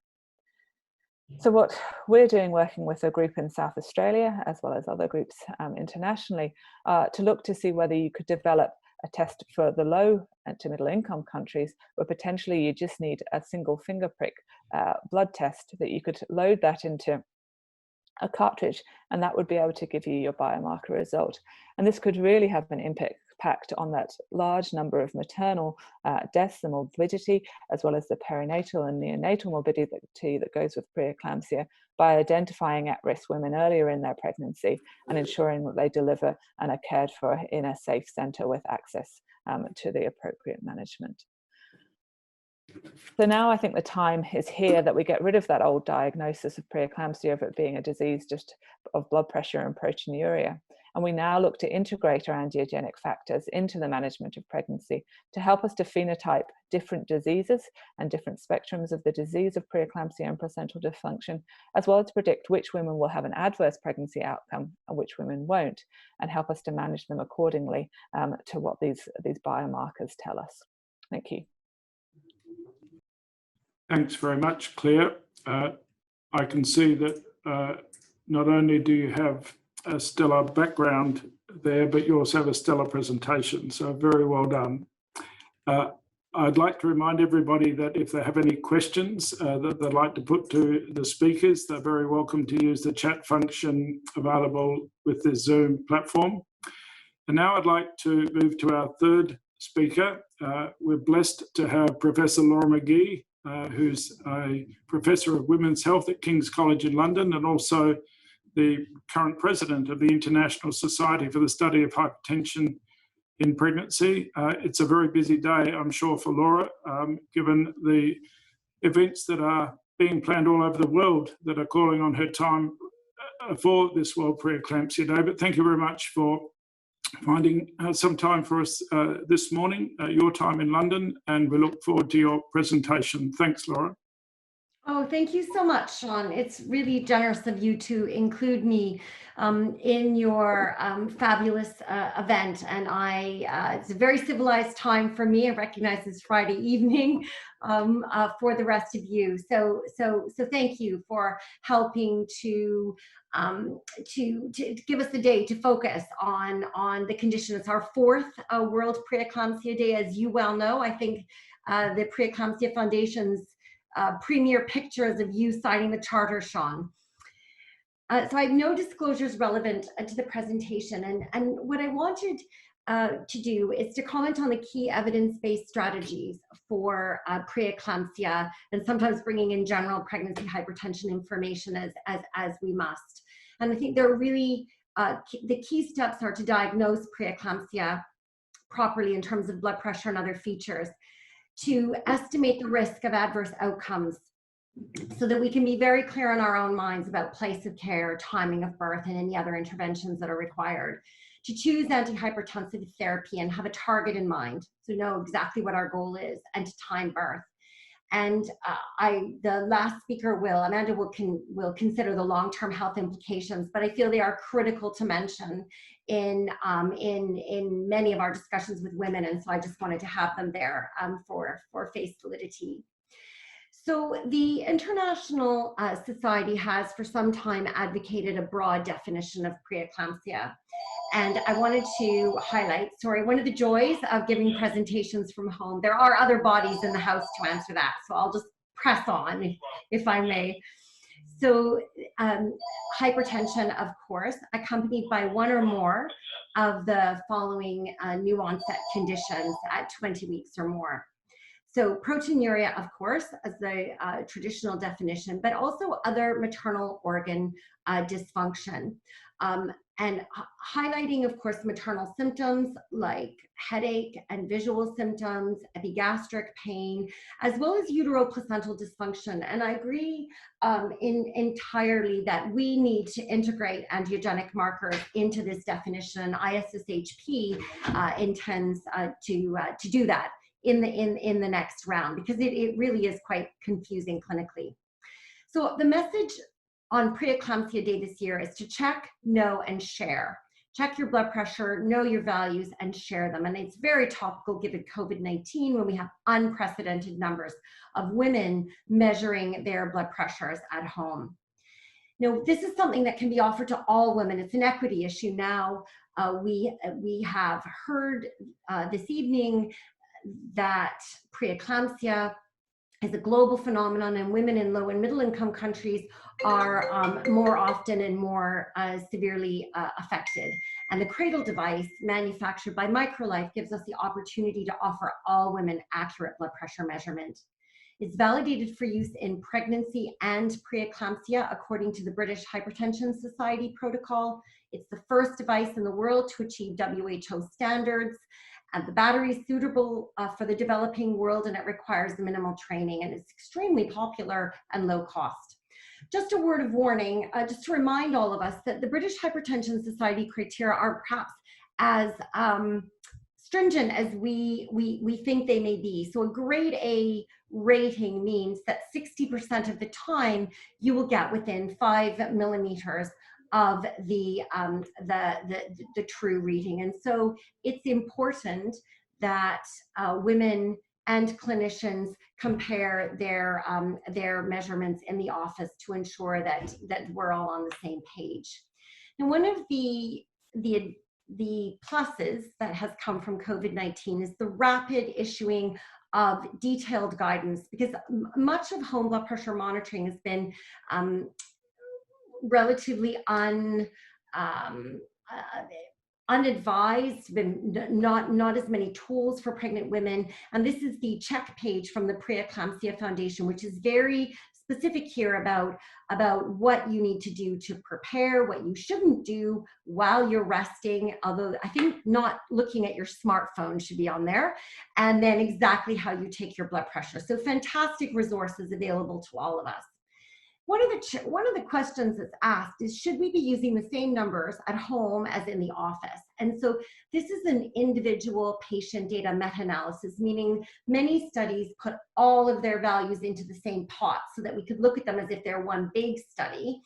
So what we're doing, working with a group in South Australia, as well as other groups internationally, to look to see whether you could develop a test for the low to middle income countries, where potentially you just need a single finger prick blood test that you could load that into a cartridge, and that would be able to give you your biomarker result. And this could really have an impact on that large number of maternal deaths and morbidity, as well as the perinatal and neonatal morbidity that goes with preeclampsia, by identifying at-risk women earlier in their pregnancy and ensuring that they deliver and are cared for in a safe centre with access to the appropriate management. So now I think the time is here that we get rid of that old diagnosis of preeclampsia, of it being a disease just of blood pressure and proteinuria. And we now look to integrate our angiogenic factors into the management of pregnancy to help us to phenotype different diseases and different spectrums of the disease of preeclampsia and placental dysfunction, as well as to predict which women will have an adverse pregnancy outcome and which women won't, and help us to manage them accordingly to what these biomarkers tell us. Thank you. Thanks very much, Claire. I can see that not only do you have a stellar background there, but you also have a stellar presentation, so very well done. I'd like to remind everybody that if they have any questions that they'd like to put to the speakers, they're very welcome to use the chat function available with the Zoom platform. And now I'd like to move to our third speaker. We're blessed to have Professor Laura McGee, who's a Professor of Women's Health at King's College in London, and also the current president of the International Society for the Study of Hypertension in Pregnancy. It's a very busy day, I'm sure, for Laura, given the events that are being planned all over the world that are calling on her time for this World Preeclampsia Day. But thank you very much for finding some time for us this morning, your time in London, and we look forward to your presentation. Thanks, Laura. Oh, thank you so much, Sean. It's really generous of you to include me in your fabulous event. And it's a very civilized time for me. I recognize it's Friday evening for the rest of you. So thank you for helping to give us the day to focus on the condition. It's our fourth World Preeclampsia Day, as you well know. I think the Preeclampsia Foundation's premier pictures of you signing the charter, Sean. So I have no disclosures relevant to the presentation, and what I wanted to do is to comment on the key evidence-based strategies for preeclampsia, and sometimes bringing in general pregnancy hypertension information as we must. And I think there are really the key steps are to diagnose preeclampsia properly in terms of blood pressure and other features, to estimate the risk of adverse outcomes so that we can be very clear in our own minds about place of care, timing of birth, and any other interventions that are required, to choose antihypertensive therapy and have a target in mind, so know exactly what our goal is, and to time birth. And the last speaker Amanda will consider the long-term health implications, but I feel they are critical to mention in many of our discussions with women, and so I just wanted to have them there for face validity. So the International Society has for some time advocated a broad definition of preeclampsia. And I wanted to highlight, one of the joys of giving presentations from home, there are other bodies in the house to answer that, so I'll just press on, if I may. So hypertension, of course, accompanied by one or more of the following new onset conditions at 20 weeks or more. So proteinuria, of course, as the traditional definition, but also other maternal organ dysfunction. And highlighting, of course, maternal symptoms like headache and visual symptoms, epigastric pain, as well as uteroplacental dysfunction. And I agree entirely that we need to integrate angiogenic markers into this definition. ISSHP intends to do that in the next round, because it really is quite confusing clinically. So the message on Preeclampsia Day this year is to check, know, and share. Check your blood pressure, know your values, and share them. And it's very topical given COVID-19, when we have unprecedented numbers of women measuring their blood pressures at home. Now, this is something that can be offered to all women. It's an equity issue now. We have heard this evening that preeclampsia is a global phenomenon, and women in low and middle income countries are more often and more severely affected. And the cradle device manufactured by Microlife gives us the opportunity to offer all women accurate blood pressure measurement. It's validated for use in pregnancy and preeclampsia according to the British Hypertension Society protocol. It's the first device in the world to achieve WHO standards. The battery is suitable for the developing world, and it requires minimal training, and it's extremely popular and low cost. Just a word of warning, just to remind all of us that the British Hypertension Society criteria are perhaps as stringent as we think they may be. So a grade A rating means that 60% of the time you will get within 5 millimeters of the true reading. And so it's important that women and clinicians compare their measurements in the office to ensure that we're all on the same page. And one of the pluses that has come from COVID-19 is the rapid issuing of detailed guidance, because much of home blood pressure monitoring has been relatively unadvised, not as many tools for pregnant women. And this is the check page from the Preeclampsia Foundation, which is very specific here about what you need to do to prepare, what you shouldn't do while you're resting, although I think not looking at your smartphone should be on there, and then exactly how you take your blood pressure. So fantastic resources available to all of us. One of the questions that's asked is, should we be using the same numbers at home as in the office? And so this is an individual patient data meta-analysis, meaning many studies put all of their values into the same pot so that we could look at them as if they're one big study,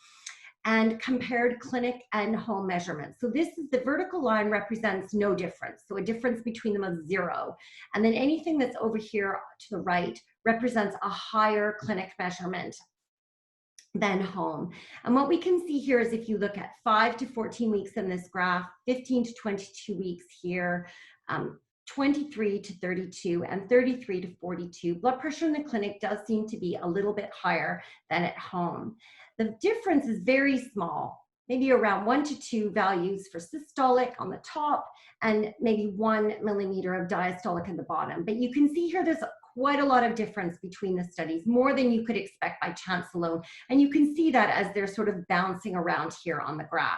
and compared clinic and home measurements. So this is the vertical line represents no difference. So a difference between them of 0. And then anything that's over here to the right represents a higher clinic measurement than home. And what we can see here is, if you look at 5 to 14 weeks in this graph, 15 to 22 weeks here, 23 to 32, and 33 to 42, blood pressure in the clinic does seem to be a little bit higher than at home. The difference is very small, maybe around 1 to 2 values for systolic on the top, and maybe 1 millimeter of diastolic at the bottom. But you can see here there's quite a lot of difference between the studies, more than you could expect by chance alone. And you can see that as they're sort of bouncing around here on the graph.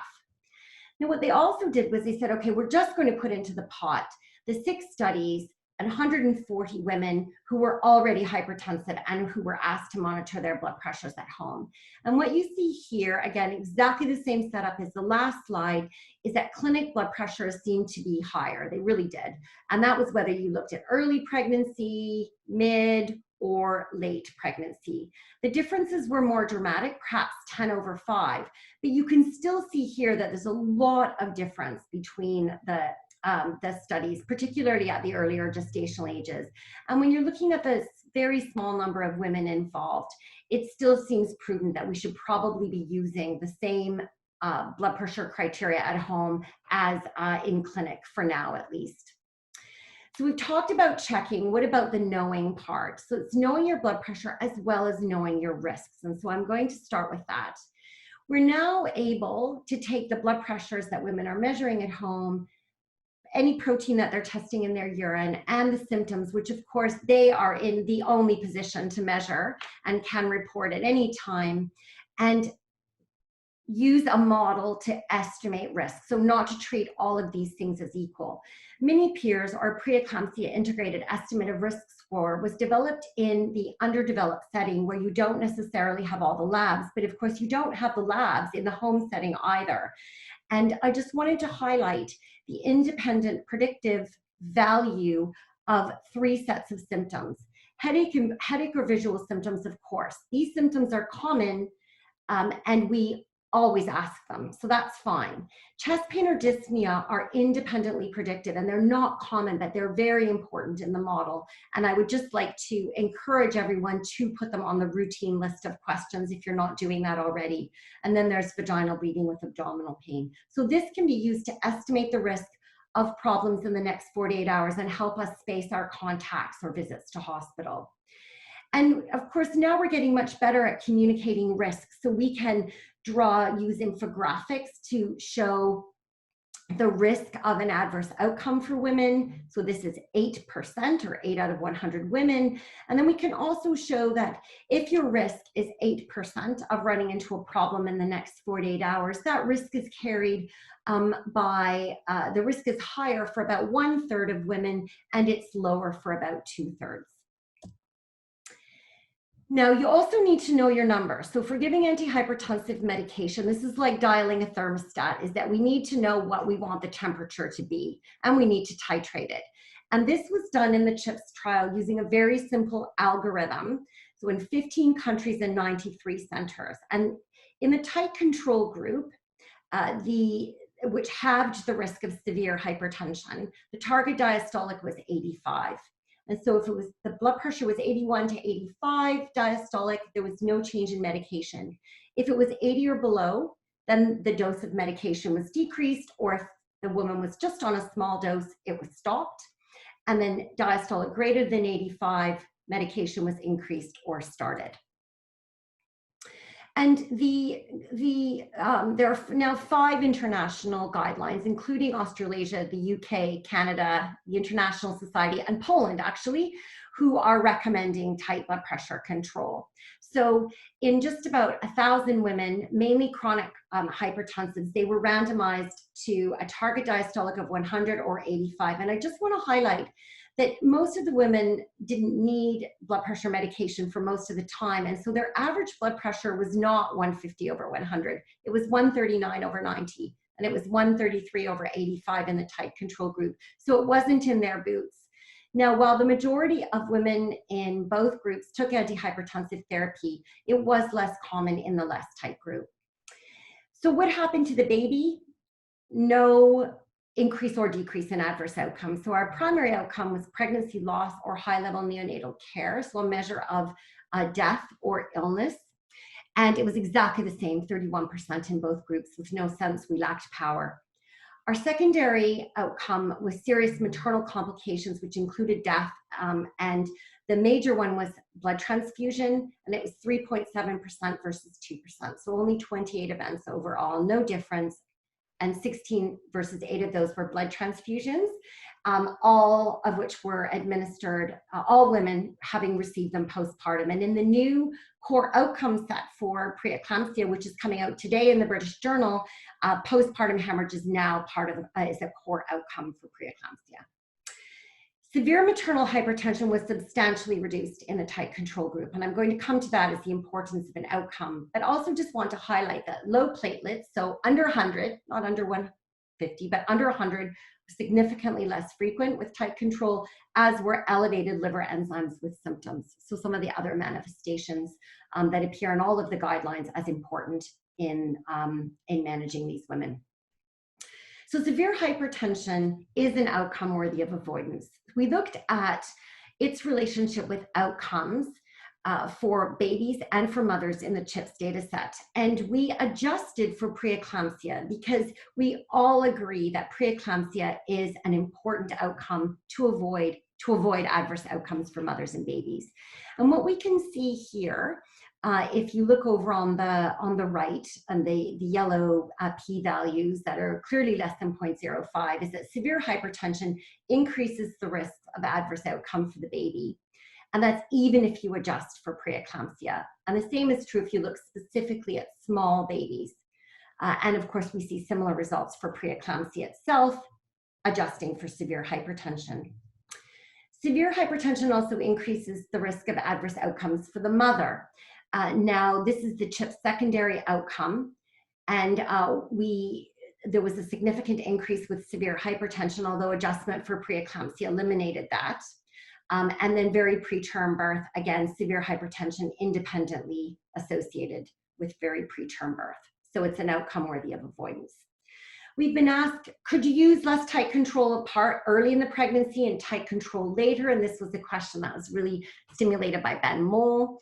Now, what they also did was they said, okay, we're just going to put into the pot the 6 studies and 140 women who were already hypertensive and who were asked to monitor their blood pressures at home. And what you see here, again, exactly the same setup as the last slide, is that clinic blood pressures seemed to be higher. They really did. And that was whether you looked at early pregnancy, mid, or late pregnancy. The differences were more dramatic, perhaps 10/5, but you can still see here that there's a lot of difference between the studies, particularly at the earlier gestational ages. And when you're looking at this very small number of women involved, it still seems prudent that we should probably be using the same blood pressure criteria at home as in clinic for now, at least. So we've talked about checking. What about the knowing part? So it's knowing your blood pressure as well as knowing your risks. And so I'm going to start with that. We're now able to take the blood pressures that women are measuring at home, any protein that they're testing in their urine, and the symptoms, which of course they are in the only position to measure and can report at any time, and use a model to estimate risk, so not to treat all of these things as equal. Mini-PEERS, or Preeclampsia Integrated Estimate of Risk Score, was developed in the underdeveloped setting where you don't necessarily have all the labs, but of course you don't have the labs in the home setting either. And I just wanted to highlight the independent predictive value of 3 sets of symptoms. Headache or visual symptoms, of course. These symptoms are common and we always ask them, so that's fine. Chest pain or dyspnea are independently predicted, and they're not common, but they're very important in the model. And I would just like to encourage everyone to put them on the routine list of questions if you're not doing that already. And then there's vaginal bleeding with abdominal pain. So this can be used to estimate the risk of problems in the next 48 hours and help us space our contacts or visits to hospital. And of course, now we're getting much better at communicating risks. So we can use infographics to show the risk of an adverse outcome for women. So this is 8%, or 8 out of 100 women. And then we can also show that if your risk is 8% of running into a problem in the next 48 hours, that risk is carried the risk is higher for about 1/3 of women, and it's lower for about 2/3. Now, you also need to know your number. So for giving antihypertensive medication, this is like dialing a thermostat, is that we need to know what we want the temperature to be, and we need to titrate it. And this was done in the CHIPS trial using a very simple algorithm. So in 15 countries and 93 centers. And in the tight control group, which halved the risk of severe hypertension, the target diastolic was 85. And so if the blood pressure was 81 to 85 diastolic, there was no change in medication. If it was 80 or below, then the dose of medication was decreased, or if the woman was just on a small dose, it was stopped. And then diastolic greater than 85, medication was increased or started. And there are now 5 international guidelines, including Australasia, the UK, Canada, the International Society, and Poland, actually, who are recommending tight blood pressure control. So in just about 1,000 women, mainly chronic hypertensives, they were randomized to a target diastolic of 100 or 85. And I just want to highlight that most of the women didn't need blood pressure medication for most of the time. And so their average blood pressure was not 150/100. It was 139/90. And it was 133/85 in the tight control group. So it wasn't in their boots. Now, while the majority of women in both groups took antihypertensive therapy, it was less common in the less tight group. So what happened to the baby? No increase or decrease in adverse outcomes. So our primary outcome was pregnancy loss or high-level neonatal care, so a measure of death or illness. And it was exactly the same, 31% in both groups, with no sense we lacked power. Our secondary outcome was serious maternal complications, which included death, and the major one was blood transfusion, and it was 3.7% versus 2%. So only 28 events overall, no difference. And 16 versus 8 of those were blood transfusions, all of which were administered, all women having received them postpartum. And in the new core outcome set for preeclampsia, which is coming out today in the British Journal, postpartum hemorrhage is now is a core outcome for preeclampsia. Severe maternal hypertension was substantially reduced in the tight control group, and I'm going to come to that as the importance of an outcome, but also just want to highlight that low platelets, so under 100, not under 150, but under 100, significantly less frequent with tight control, as were elevated liver enzymes with symptoms. So some of the other manifestations that appear in all of the guidelines as important in managing these women. So severe hypertension is an outcome worthy of avoidance. We looked at its relationship with outcomes for babies and for mothers in the CHIPS data set. And we adjusted for preeclampsia because we all agree that preeclampsia is an important outcome to avoid adverse outcomes for mothers and babies. And what we can see here, if you look over on the right and the yellow p-values that are clearly less than 0.05, is that severe hypertension increases the risk of adverse outcome for the baby. And that's even if you adjust for preeclampsia. And the same is true if you look specifically at small babies. And of course, we see similar results for preeclampsia itself, adjusting for severe hypertension. Severe hypertension also increases the risk of adverse outcomes for the mother. Now, this is the CHIPS secondary outcome. And there was a significant increase with severe hypertension, although adjustment for preeclampsia eliminated that. And then very preterm birth, again, severe hypertension independently associated with very preterm birth. So it's an outcome worthy of avoidance. We've been asked, could you use less tight control apart early in the pregnancy and tight control later? And this was a question that was really stimulated by Ben Mole.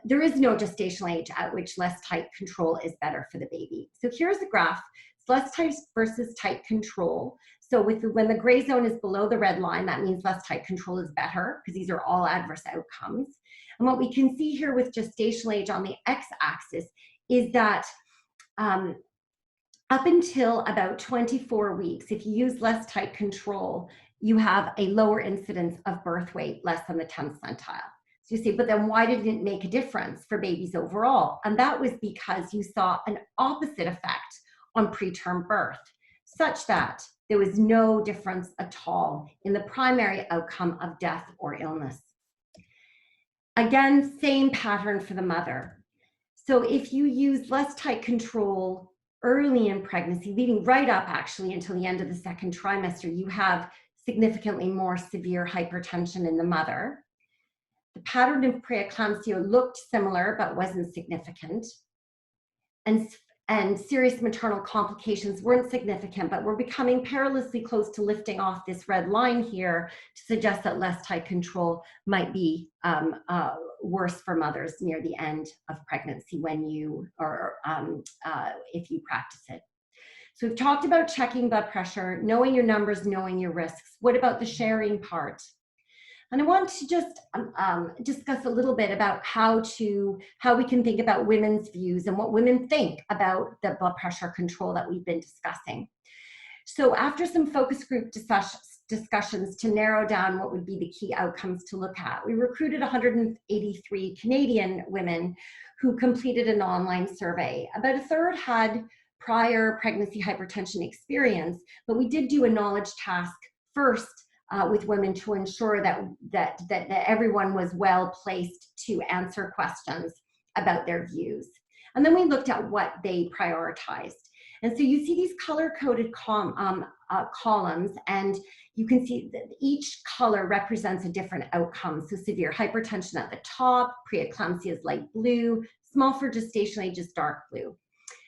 There is no gestational age at which less tight control is better for the baby. So here's a graph, it's less tight versus tight control. So when the gray zone is below the red line, that means less tight control is better because these are all adverse outcomes. And what we can see here with gestational age on the x-axis is that up until about 24 weeks, if you use less tight control, you have a lower incidence of birth weight, less than the 10th centile. So you say, but then why didn't it make a difference for babies overall? And that was because you saw an opposite effect on preterm birth, such that there was no difference at all in the primary outcome of death or illness. Again, same pattern for the mother. So if you use less tight control early in pregnancy, leading right up actually until the end of the second trimester, you have significantly more severe hypertension in the mother. The pattern of preeclampsia looked similar but wasn't significant. And serious maternal complications weren't significant, but we're becoming perilously close to lifting off this red line here to suggest that less tight control might be worse for mothers near the end of pregnancy when you, or if you practice it. So we've talked about checking blood pressure, knowing your numbers, knowing your risks. What about the sharing part? And I want to just discuss a little bit about how we can think about women's views and what women think about the blood pressure control that we've been discussing. So after some focus group discussions to narrow down what would be the key outcomes to look at, we recruited 183 Canadian women who completed an online survey. About a third had prior pregnancy hypertension experience, but we did do a knowledge task first with women to ensure that everyone was well placed to answer questions about their views. And then we looked at what they prioritized. And so you see these color-coded columns, and you can see that each color represents a different outcome. So severe hypertension at the top, preeclampsia is light blue, small for gestational age is dark blue.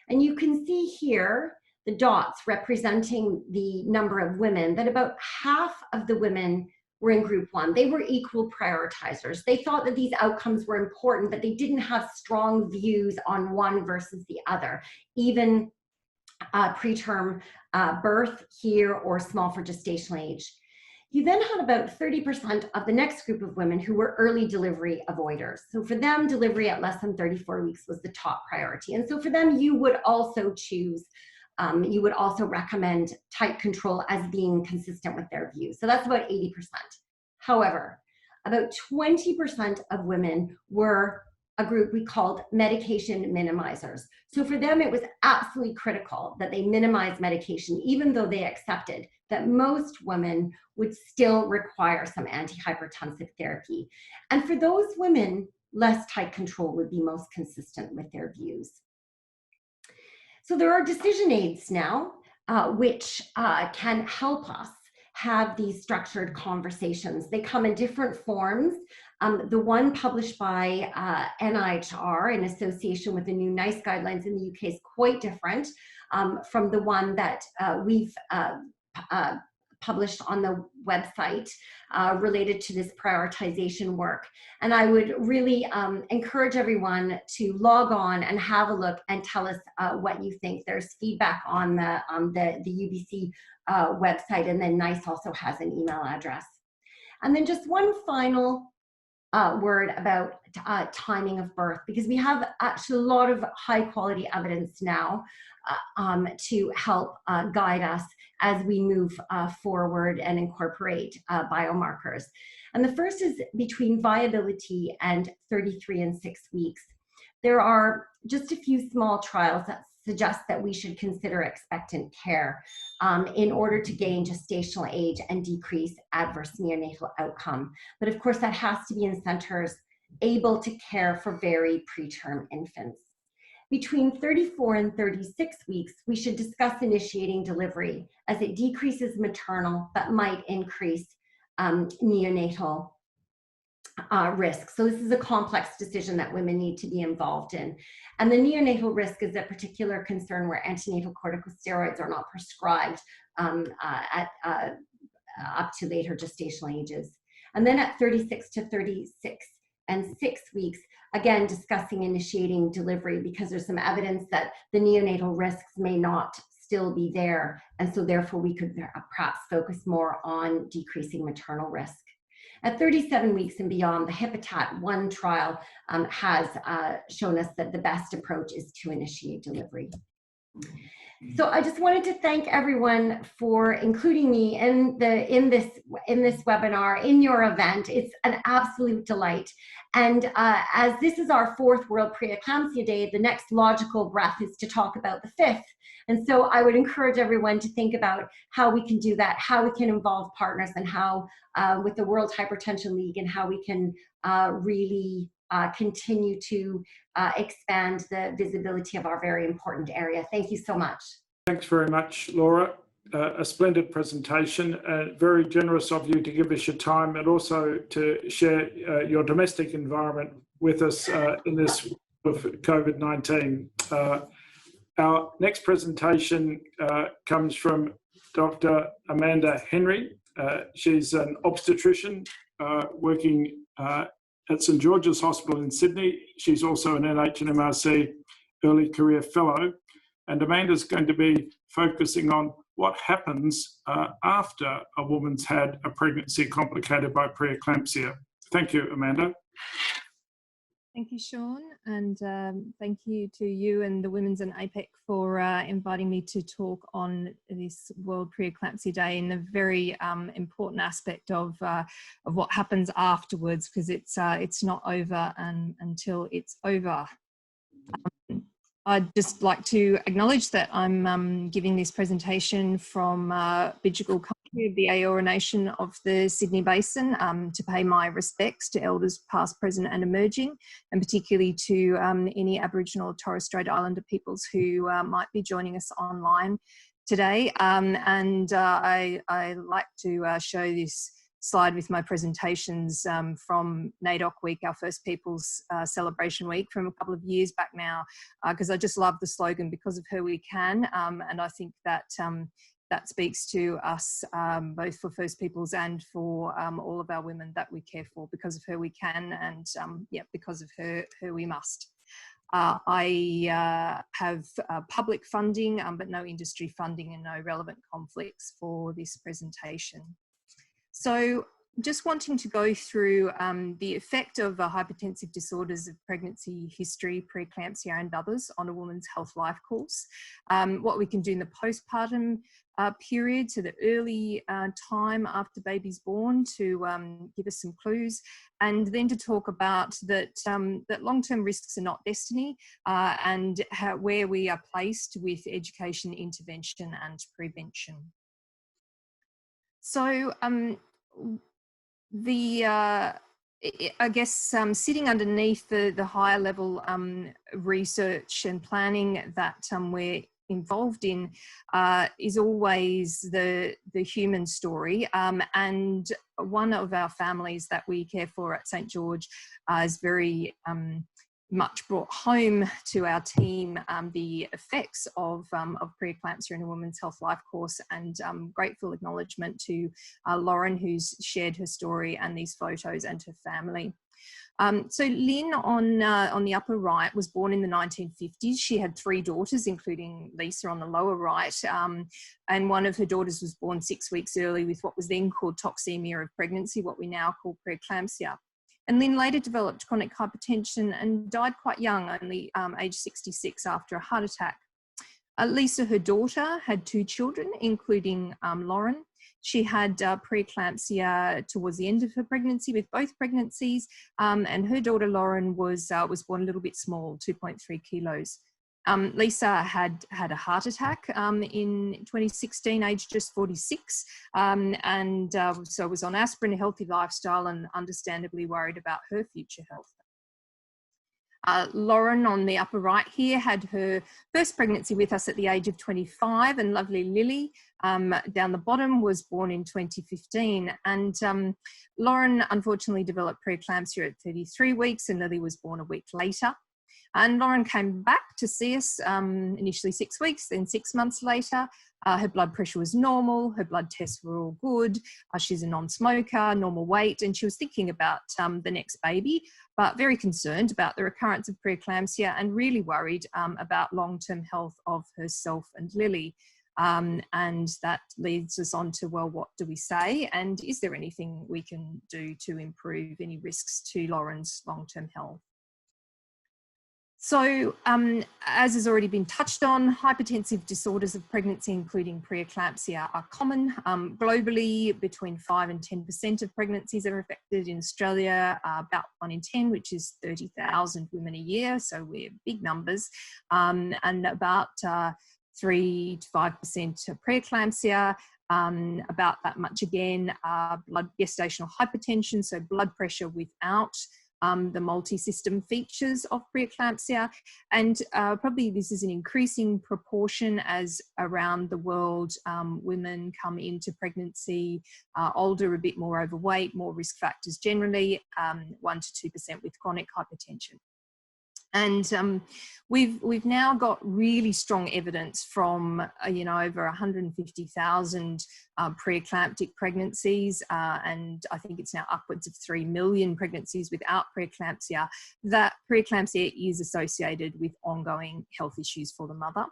And you can see here the dots representing the number of women, that about half of the women were in group one. They were equal prioritizers. They thought that these outcomes were important, but they didn't have strong views on one versus the other, even preterm birth here or small for gestational age. You then had about 30% of the next group of women who were early delivery avoiders. So for them, delivery at less than 34 weeks was the top priority. And so for them, you would also choose you would also recommend tight control as being consistent with their views. So that's about 80%. However, about 20% of women were a group we called medication minimizers. So for them, it was absolutely critical that they minimize medication, even though they accepted that most women would still require some antihypertensive therapy. And for those women, less tight control would be most consistent with their views. So there are decision aids now which can help us have these structured conversations. They come in different forms. The one published by NIHR in association with the new NICE guidelines in the UK is quite different from the one that we've published on the website related to this prioritization work. And I would really encourage everyone to log on and have a look and tell us what you think. There's feedback on the UBC website, and then NICE also has an email address. And then just one final word about timing of birth, because we have actually a lot of high quality evidence now to help guide us as we move forward and incorporate biomarkers. And the first is between viability and 33 and 6 weeks. There are just a few small trials that suggest that we should consider expectant care in order to gain gestational age and decrease adverse neonatal outcome. But of course, that has to be in centers able to care for very preterm infants. Between 34 and 36 weeks, we should discuss initiating delivery, as it decreases maternal but might increase neonatal risk. So this is a complex decision that women need to be involved in. And the neonatal risk is a particular concern where antenatal corticosteroids are not prescribed up to later gestational ages. And then at 36 to 36 and 6 weeks, again, discussing initiating delivery, because there's some evidence that the neonatal risks may not still be there. And so therefore we could perhaps focus more on decreasing maternal risk. At 37 weeks and beyond, the HEPATAT-1 trial has shown us that the best approach is to initiate delivery. So I just wanted to thank everyone for including me in this webinar, in your event. It's an absolute delight. And as this is our 4th World Preeclampsia Day, the next logical breath is to talk about the 5th. And so I would encourage everyone to think about how we can do that, how we can involve partners, and how with the World Hypertension League, and how we can really continue to expand the visibility of our very important area. Thank you so much. Thanks very much, Laura. A splendid presentation. Very generous of you to give us your time, and also to share your domestic environment with us in this of COVID-19. Our next presentation comes from Dr. Amanda Henry. She's an obstetrician working at St George's Hospital in Sydney. She's also an NHMRC Early Career Fellow. And Amanda's going to be focusing on what happens after a woman's had a pregnancy complicated by preeclampsia. Thank you, Amanda. Thank you, Sean, and thank you to you and the Women's and AAPEC for inviting me to talk on this World Preeclampsia Day in a very important aspect of what happens afterwards, because it's not over until it's over. I'd just like to acknowledge that I'm giving this presentation from Bidjigal country of the Eora Nation of the Sydney Basin to pay my respects to elders past, present and emerging, and particularly to any Aboriginal or Torres Strait Islander peoples who might be joining us online today. I like to show this slide with my presentations from NAIDOC Week, our First Peoples Celebration Week from a couple of years back now, because I just love the slogan, because of her we can, and I think that that speaks to us both for First Peoples and for all of our women that we care for. Because of her we can, and yeah, because of her we must. I have public funding, but no industry funding and no relevant conflicts for this presentation. So just wanting to go through the effect of hypertensive disorders of pregnancy history, preeclampsia and others on a woman's health life course, what we can do in the postpartum period, so the early time after baby's born, to give us some clues, and then to talk about that long-term risks are not destiny, and where we are placed with education, intervention and prevention. So I guess sitting underneath the higher level research and planning that we're involved in is always the human story. And one of our families that we care for at St. George is very much brought home to our team the effects of preeclampsia in a women's health life course, and grateful acknowledgement to Lauren, who's shared her story and these photos, and her family. So Lynn on the upper right was born in the 1950s. She had 3 daughters, including Lisa on the lower right. And one of her daughters was born 6 weeks early with what was then called toxemia of pregnancy, what we now call preeclampsia. And Lynn later developed chronic hypertension and died quite young, only age 66, after a heart attack. Lisa, her daughter, had 2 children, including Lauren. She had preeclampsia towards the end of her pregnancy, with both pregnancies, and her daughter Lauren was born a little bit small, 2.3 kilos. Lisa had a heart attack in 2016, aged just 46, and so was on aspirin, a healthy lifestyle, and understandably worried about her future health. Lauren on the upper right here had her first pregnancy with us at the age of 25, and lovely Lily down the bottom was born in 2015. And Lauren unfortunately developed preeclampsia at 33 weeks, and Lily was born a week later. And Lauren came back to see us initially 6 weeks, then 6 months later. Her blood pressure was normal, her blood tests were all good, she's a non-smoker, normal weight, and she was thinking about the next baby, but very concerned about the recurrence of preeclampsia and really worried about long-term health of herself and Lily. And that leads us on to, well, what do we say? And is there anything we can do to improve any risks to Lauren's long-term health? So, as has already been touched on, hypertensive disorders of pregnancy, including preeclampsia, are common. Globally, between 5 and 10% of pregnancies are affected. In Australia, about 1 in 10, which is 30,000 women a year, so we're big numbers. And about 3 to 5% of preeclampsia, about that much again, gestational hypertension, so blood pressure without the multi-system features of preeclampsia. And probably this is an increasing proportion as around the world women come into pregnancy older, a bit more overweight, more risk factors generally, 1 to 2% with chronic hypertension. And we've now got really strong evidence from over 150,000 preeclamptic pregnancies, and I think it's now upwards of 3 million pregnancies without preeclampsia, that preeclampsia is associated with ongoing health issues for the mother.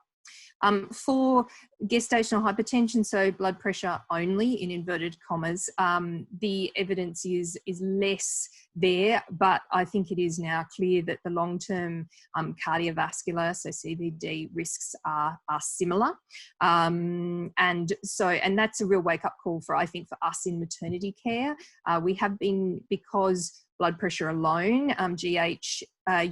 For gestational hypertension, so blood pressure only in inverted commas, the evidence is less there, but I think it is now clear that the long-term cardiovascular, so CVD risks are similar. And that's a real wake-up call for, I think, for us in maternity care. We have been, because blood pressure alone, GH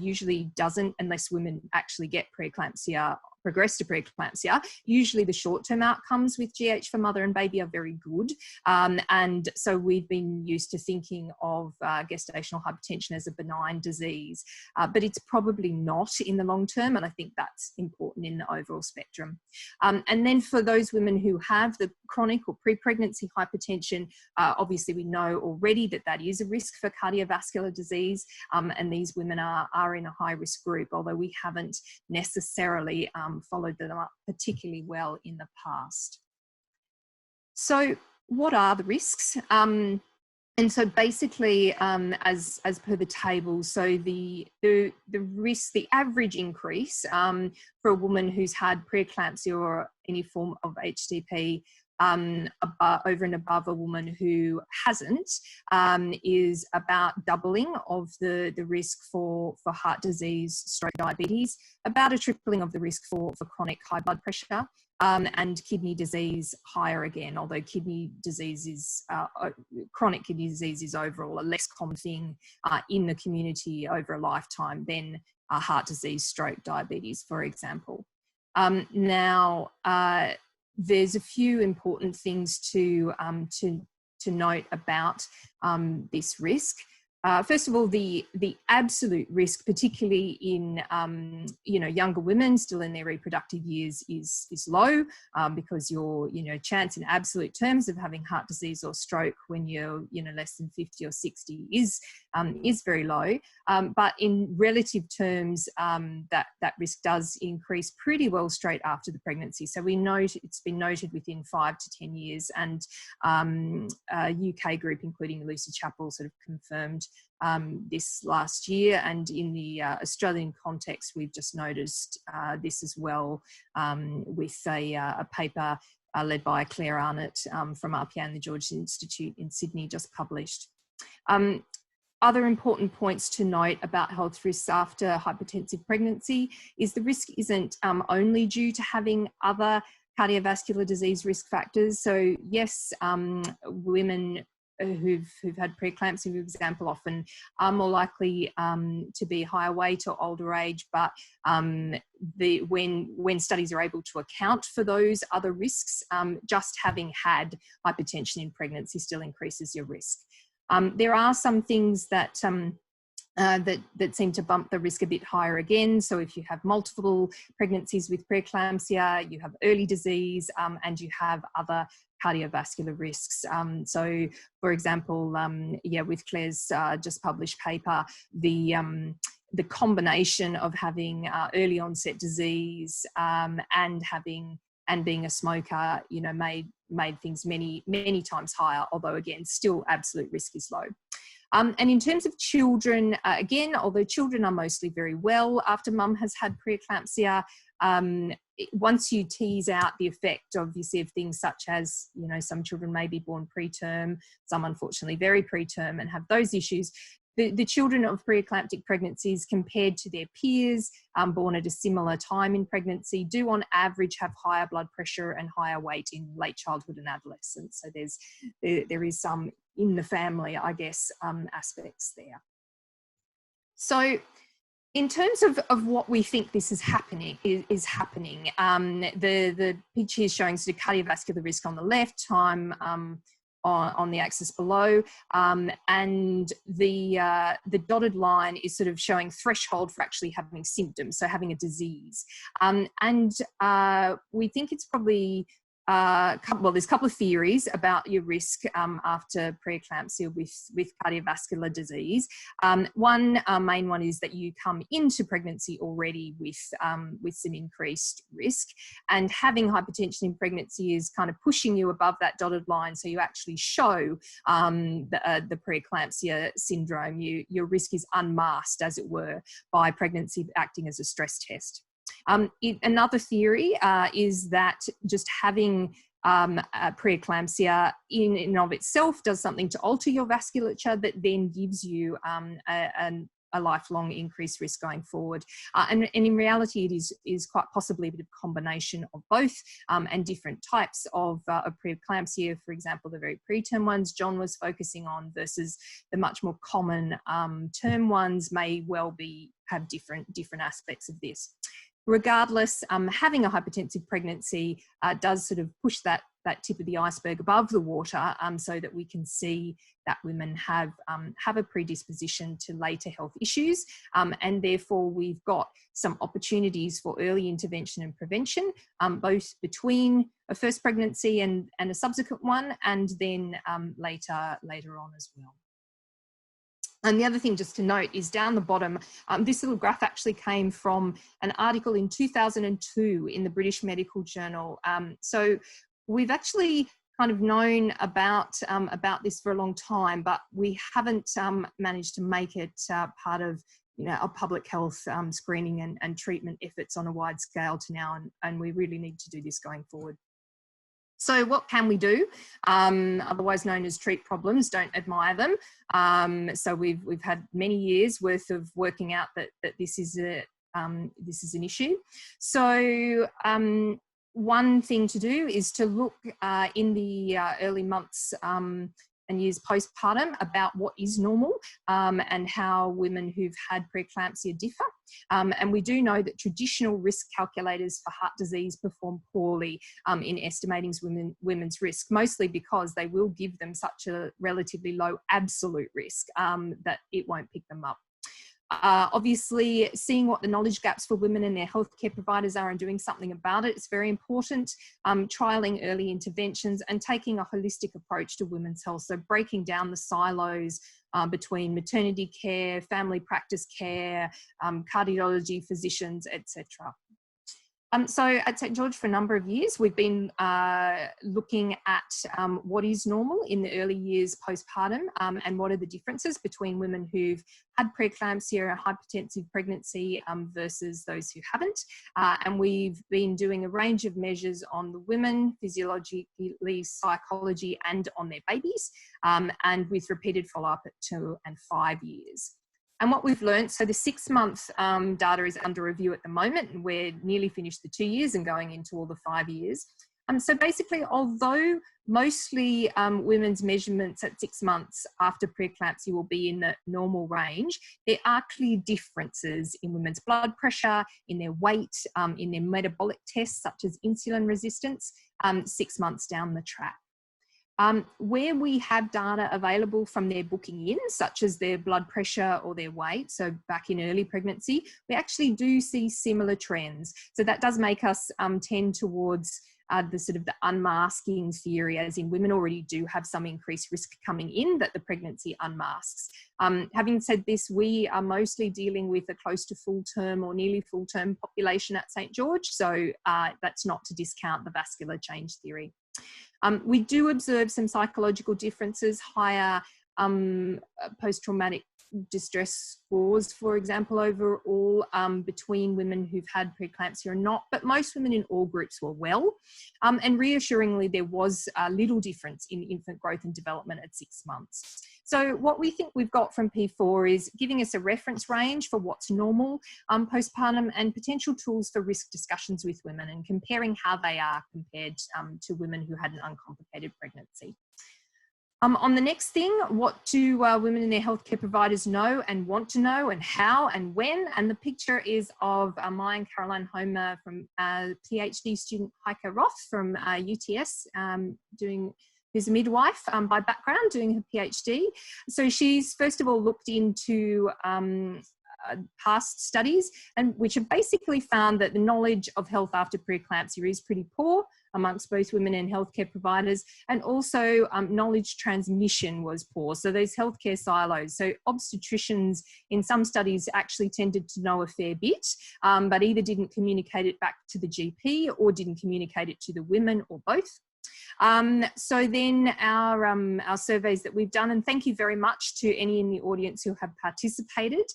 usually doesn't, unless women actually get preeclampsia, progress to preeclampsia. Usually the short-term outcomes with GH for mother and baby are very good. And so we've been used to thinking of gestational hypertension as a benign disease, but it's probably not in the long term. And I think that's important in the overall spectrum. And then for those women who have the chronic or pre-pregnancy hypertension, obviously we know already that that is a risk for cardiovascular disease. And these women are in a high-risk group, although we haven't necessarily followed them up particularly well in the past. So what are the risks? And so basically, as per the table, so the risk, the average increase for a woman who's had preeclampsia or any form of HTP over and above a woman who hasn't, is about doubling of the risk for heart disease, stroke, diabetes, about a tripling of the risk for chronic high blood pressure, and kidney disease higher again, although kidney disease is, chronic kidney disease is overall a less common thing in the community over a lifetime than heart disease, stroke, diabetes, for example. Now, there's a few important things to note about this risk. First of all, the absolute risk, particularly in younger women still in their reproductive years, is low, because your chance in absolute terms of having heart disease or stroke when you're less than 50 or 60 is very low. But in relative terms, that risk does increase pretty well straight after the pregnancy. So we note it's been noted within 5 to 10 years, and a UK group, including Lucy Chappell, sort of confirmed this last year, and in the Australian context we've just noticed this as well, with a paper led by Claire Arnott from RPA and the George Institute in Sydney, just published. Other important points to note about health risks after hypertensive pregnancy is the risk isn't only due to having other cardiovascular disease risk factors. So yes, women who've had preeclampsia, for example, often are more likely to be higher weight or older age, but when studies are able to account for those other risks, just having had hypertension in pregnancy still increases your risk. There are some things that that seem to bump the risk a bit higher again. So if you have multiple pregnancies with preeclampsia, you have early disease, and you have other cardiovascular risks. So for example, with Claire's just published paper, the combination of having early onset disease and being a smoker, made things many times higher, although again, still absolute risk is low. And in terms of children, again, although children are mostly very well after mum has had preeclampsia, once you tease out the effect, obviously, of things such as, some children may be born preterm, some unfortunately very preterm and have those issues, the children of preeclamptic pregnancies compared to their peers born at a similar time in pregnancy do on average have higher blood pressure and higher weight in late childhood and adolescence. So there is some in the family, I guess, aspects there. So in terms of what we think this is happening, the picture is showing sort of cardiovascular risk on the left, time on the axis below, and the dotted line is sort of showing threshold for actually having symptoms, so having a disease. And we think it's probably there's a couple of theories about your risk after preeclampsia with cardiovascular disease. One main one is that you come into pregnancy already with some increased risk, and having hypertension in pregnancy is kind of pushing you above that dotted line, so you actually show the preeclampsia syndrome. Your risk is unmasked, as it were, by pregnancy acting as a stress test. Another theory is that just having preeclampsia in and of itself does something to alter your vasculature that then gives you a lifelong increased risk going forward. And in reality, it is quite possibly a bit of combination of both, and different types of preeclampsia, for example, the very preterm ones John was focusing on versus the much more common term ones may well have different aspects of this. Regardless, having a hypertensive pregnancy does sort of push that tip of the iceberg above the water, so that we can see that women have a predisposition to later health issues, and therefore we've got some opportunities for early intervention and prevention, both between a first pregnancy and a subsequent one, and then later on as well. And the other thing just to note is down the bottom, this little graph actually came from an article in 2002 in the British Medical Journal. So we've actually kind of known about this for a long time, but we haven't managed to make it part of our public health screening and treatment efforts on a wide scale to now, and we really need to do this going forward. So what can we do? Otherwise known as treat problems, don't admire them. So we've had many years worth of working out that this is an issue. So one thing to do is to look in the early months and years postpartum about what is normal and how women who've had preeclampsia differ. And we do know that traditional risk calculators for heart disease perform poorly in estimating women's risk, mostly because they will give them such a relatively low absolute risk that it won't pick them up. Obviously, seeing what the knowledge gaps for women and their healthcare providers are and doing something about it is very important. Trialling early interventions and taking a holistic approach to women's health. So breaking down the silos between maternity care, family practice care, cardiology, physicians, etc. So at St George for a number of years, we've been looking at what is normal in the early years postpartum and what are the differences between women who've had preeclampsia and hypertensive pregnancy versus those who haven't. And we've been doing a range of measures on the women, physiologically, psychology, and on their babies, and with repeated follow-up at 2 and 5 years. And what we've learned, so the 6-month data is under review at the moment, and we're nearly finished the 2 years and going into all the 5 years. So basically, although mostly women's measurements at 6 months after preeclampsia will be in the normal range, there are clear differences in women's blood pressure, in their weight, in their metabolic tests, such as insulin resistance, 6 months down the track. Where we have data available from their booking in, such as their blood pressure or their weight, so back in early pregnancy, we actually do see similar trends. So that does make us tend towards the sort of the unmasking theory, as in women already do have some increased risk coming in that the pregnancy unmasks. Having said this, we are mostly dealing with a close to full term or nearly full term population at St George, so that's not to discount the vascular change theory. We do observe some psychological differences, higher post-traumatic distress scores, for example, overall between women who've had preeclampsia or not, but most women in all groups were well. And reassuringly, there was little difference in infant growth and development at 6 months. So what we think we've got from P4 is giving us a reference range for what's normal postpartum and potential tools for risk discussions with women and comparing how they are compared to women who had an uncomplicated pregnancy. On the next thing, what do women and their healthcare providers know and want to know, and how and when? And the picture is of my and Caroline Homer from PhD student Heike Roth from UTS, who's a midwife by background, doing her PhD. So she's first of all looked into past studies, and which have basically found that the knowledge of health after preeclampsia is pretty poor amongst both women and healthcare providers, and also knowledge transmission was poor. So those healthcare silos. So obstetricians in some studies actually tended to know a fair bit, but either didn't communicate it back to the GP or didn't communicate it to the women, or both. So then our surveys that we've done, and thank you very much to any in the audience who have participated,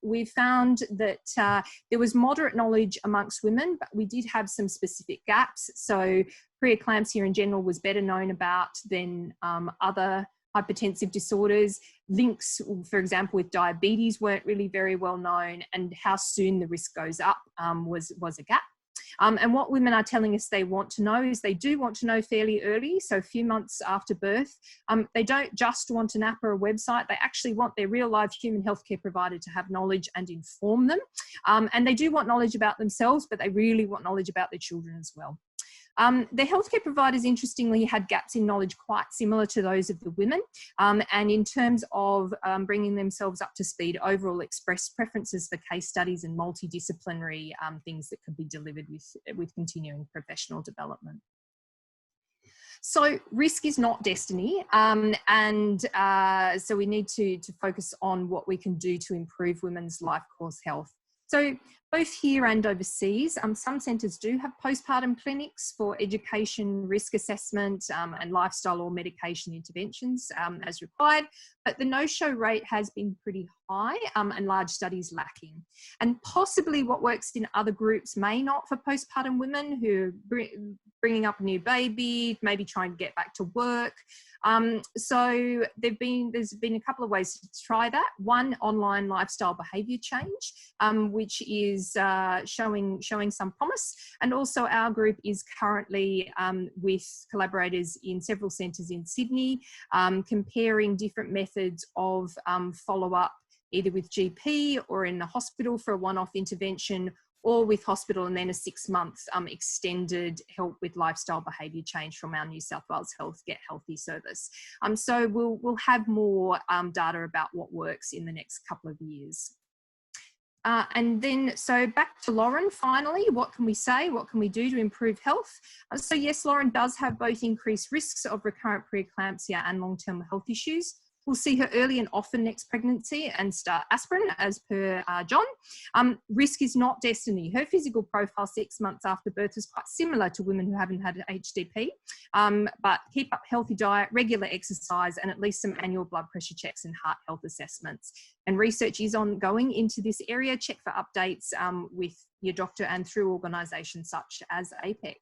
we've found that there was moderate knowledge amongst women, but we did have some specific gaps. So preeclampsia in general was better known about than other hypertensive disorders. Links, for example, with diabetes weren't really very well known, and how soon the risk goes up was a gap. And what women are telling us they want to know is they do want to know fairly early, so a few months after birth. They don't just want an app or a website, they actually want their real life human healthcare provider to have knowledge and inform them. And they do want knowledge about themselves, but they really want knowledge about their children as well. The healthcare providers, interestingly, had gaps in knowledge quite similar to those of the women, and in terms of bringing themselves up to speed, overall expressed preferences for case studies and multidisciplinary things that could be delivered with continuing professional development. So risk is not destiny, so we need to focus on what we can do to improve women's life course health. So both here and overseas, some centres do have postpartum clinics for education, risk assessment and lifestyle or medication interventions as required, but the no-show rate has been pretty high and large studies lacking. And possibly what works in other groups may not for postpartum women who are bringing up a new baby, maybe trying to get back to work, So there's been a couple of ways to try that. One, online lifestyle behaviour change, which is showing some promise. And also our group is currently with collaborators in several centres in Sydney, comparing different methods of follow-up, either with GP or in the hospital for a one-off intervention, or with hospital and then a 6-month extended help with lifestyle behaviour change from our New South Wales Health Get Healthy service. So we'll have more data about what works in the next couple of years. And then, so back to Lauren, finally, what can we say? What can we do to improve health? So yes, Lauren does have both increased risks of recurrent preeclampsia and long-term health issues. We'll see her early and often next pregnancy and start aspirin as per John. Risk is not destiny. Her physical profile 6 months after birth is quite similar to women who haven't had HDP, but keep up healthy diet, regular exercise, and at least some annual blood pressure checks and heart health assessments. And research is ongoing into this area. Check for updates with your doctor and through organisations such as AAPEC.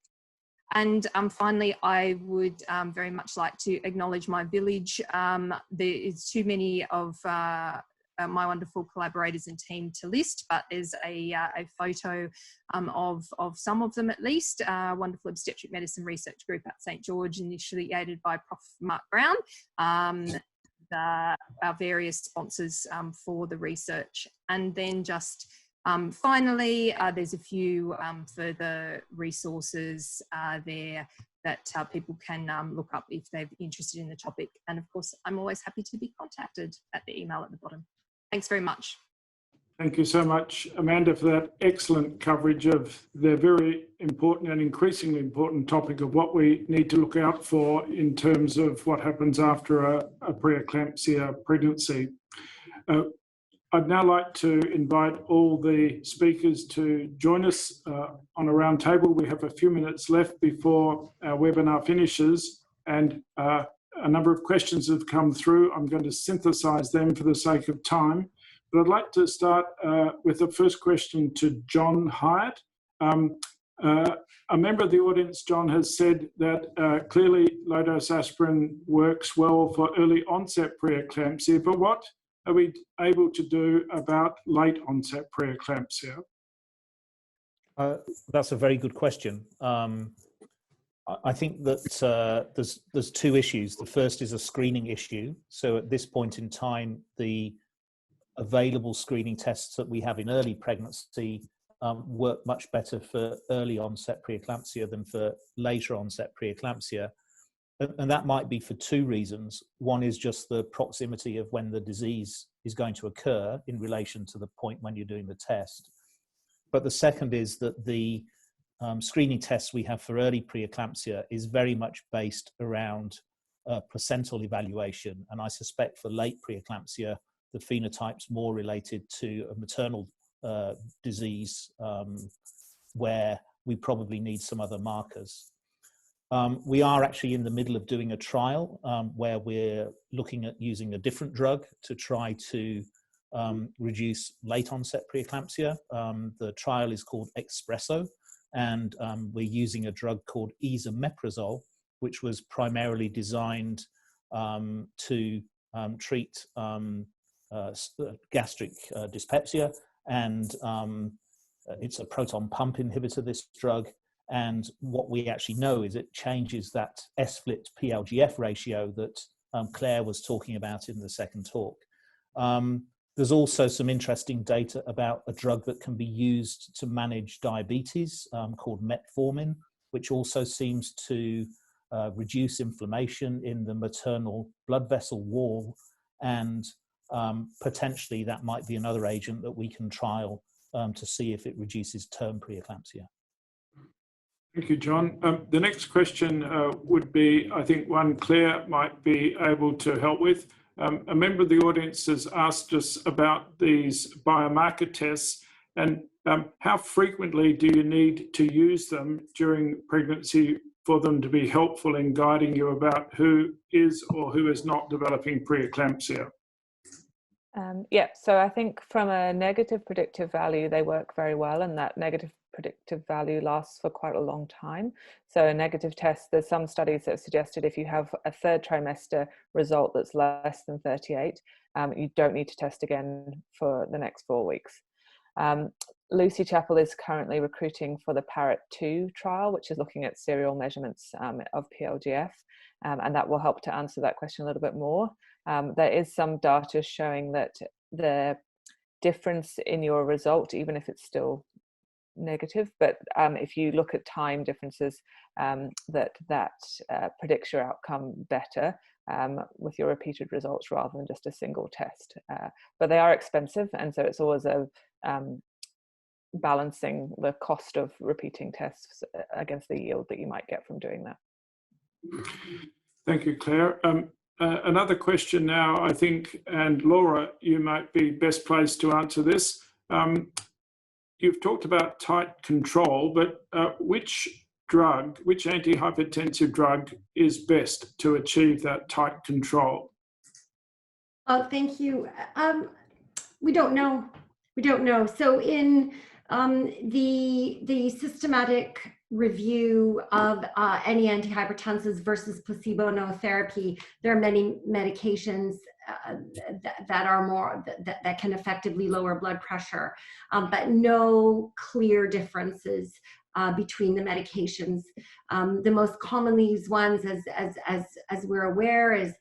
And finally, I would very much like to acknowledge my village. There is too many of my wonderful collaborators and team to list, but there's a photo of some of them at least. Wonderful obstetric medicine research group at St George, initiated by Prof Mark Brown. Our various sponsors for the research. And then just finally, there's a few further resources there that people can look up if they're interested in the topic. And of course, I'm always happy to be contacted at the email at the bottom. Thanks very much. Thank you so much, Amanda, for that excellent coverage of the very important and increasingly important topic of what we need to look out for in terms of what happens after a preeclampsia pregnancy. I'd now like to invite all the speakers to join us on a round table. We have a few minutes left before our webinar finishes, and a number of questions have come through. I'm going to synthesize them for the sake of time, but I'd like to start with the first question to John Hyatt. A member of the audience, John, has said that clearly low-dose aspirin works well for early onset preeclampsia, but what are we able to do about late onset preeclampsia? That's a very good question. I think that there's two issues. The first is a screening issue. So at this point in time, the available screening tests that we have in early pregnancy work much better for early onset preeclampsia than for later onset preeclampsia. And that might be for two reasons. One is just the proximity of when the disease is going to occur in relation to the point when you're doing the test. But the second is that the screening tests we have for early preeclampsia is very much based around placental evaluation. And I suspect for late preeclampsia, the phenotype's more related to a maternal disease where we probably need some other markers. We are actually in the middle of doing a trial where we're looking at using a different drug to try to reduce late onset preeclampsia. The trial is called Espresso, and we're using a drug called esomeprazole, which was primarily designed to treat gastric dyspepsia, and it's a proton pump inhibitor, this drug. And what we actually know is it changes that S-split PLGF ratio that Claire was talking about in the second talk. There's also some interesting data about a drug that can be used to manage diabetes called metformin, which also seems to reduce inflammation in the maternal blood vessel wall. And potentially that might be another agent that we can trial to see if it reduces term preeclampsia. Thank you, John. The next question would be, I think, one Claire might be able to help with. A member of the audience has asked us about these biomarker tests and how frequently do you need to use them during pregnancy for them to be helpful in guiding you about who is or who is not developing preeclampsia? Yeah, so I think from a negative predictive value, they work very well, and that negative predictive value lasts for quite a long time. So a negative test, there's some studies that have suggested if you have a third trimester result that's less than 38, you don't need to test again for the next 4 weeks. Lucy Chappell is currently recruiting for the PARROT-2 trial, which is looking at serial measurements of PLGF, and that will help to answer that question a little bit more. There is some data showing that the difference in your result, even if it's still negative, but if you look at time differences, that predicts your outcome better with your repeated results rather than just a single test. But they are expensive, and so it's always a balancing the cost of repeating tests against the yield that you might get from doing that. Thank you, Claire. Another question now, I think, and Laura, you might be best placed to answer this. You've talked about tight control, but which antihypertensive drug is best to achieve that tight control? Oh, thank you. We don't know. We don't know. So in the systematic review of any antihypertensives versus placebo no therapy, there are many medications that are more that can effectively lower blood pressure, but no clear differences between the medications. The most commonly used ones, as we're aware, is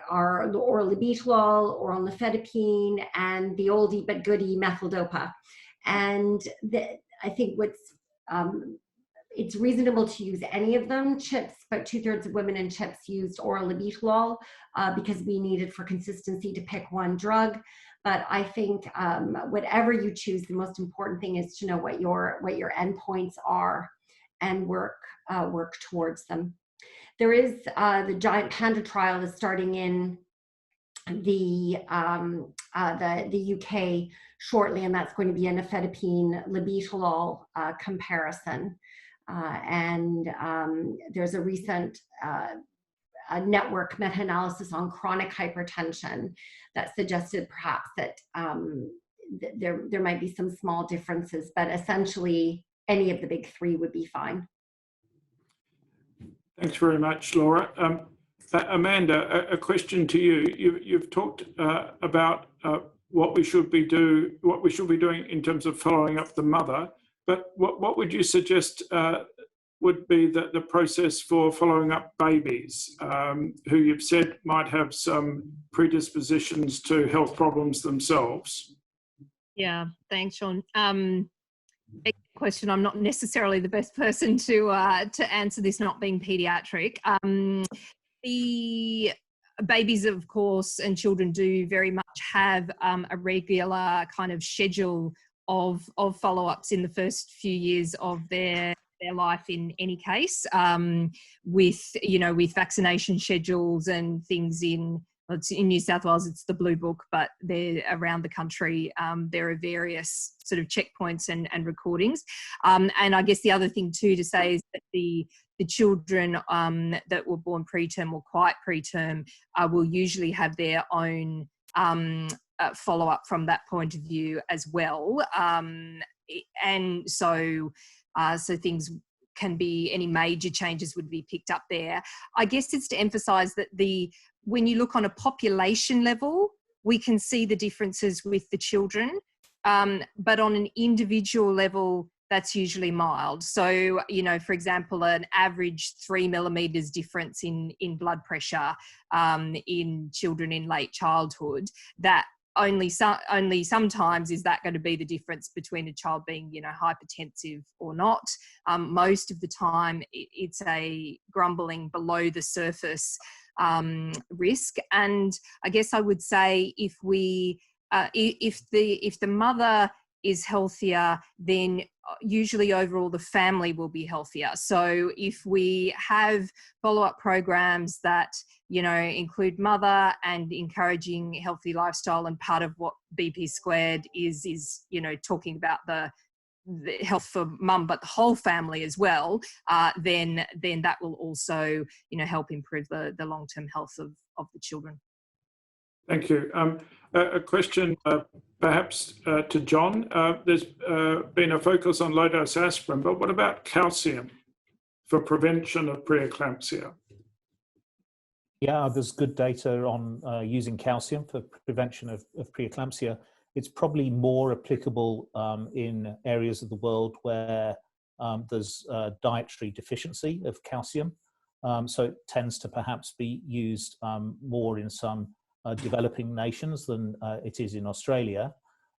are the oral labetalol, oral nifedipine, and the oldie but goodie methyldopa. And I think it's reasonable to use any of them. CHIPS, about 2/3 of women in CHIPS used oral labetalol because we needed for consistency to pick one drug. But I think whatever you choose, the most important thing is to know what your endpoints are and work towards them. There is the Giant Panda trial is starting in the UK shortly, and that's going to be a nifedipine labetalol comparison. And there's a recent network meta-analysis on chronic hypertension that suggested perhaps that there might be some small differences, but essentially any of the big three would be fine. Thanks very much, Laura. Amanda, a question to you. You've talked about what we should be doing in terms of following up the mother, but what would you suggest would be the process for following up babies who you've said might have some predispositions to health problems themselves? Yeah, thanks, Sean. Question. I'm not necessarily the best person to answer this, not being pediatric. The babies, of course, and children do very much have a regular kind of schedule of follow-ups in the first few years of their life in any case, with vaccination schedules and things in New South Wales, it's the Blue Book, but they're around the country. There are various sort of checkpoints and recordings. And I guess the other thing too to say is that the children that were born preterm or quite preterm will usually have their own follow-up from that point of view as well. And so things can be, any major changes would be picked up there. I guess it's to emphasise that when you look on a population level, we can see the differences with the children, but on an individual level, that's usually mild. So, for example, an average 3 millimeters difference in blood pressure in children in late childhood, that only sometimes is that going to be the difference between a child being, hypertensive or not. Most of the time, it's a grumbling below the surface risk. And I guess I would say if the mother is healthier, then usually overall the family will be healthier. So if we have follow-up programs that include mother and encouraging healthy lifestyle, and part of what BP squared is talking about the health for mum but the whole family as well, then that will also help improve the long-term health of the children. Thank you. A question perhaps to John. There's been a focus on low-dose aspirin, but what about calcium for prevention of preeclampsia? Yeah, there's good data on using calcium for prevention of preeclampsia. It's probably more applicable in areas of the world where there's dietary deficiency of calcium. So it tends to perhaps be used more in some developing nations than it is in Australia.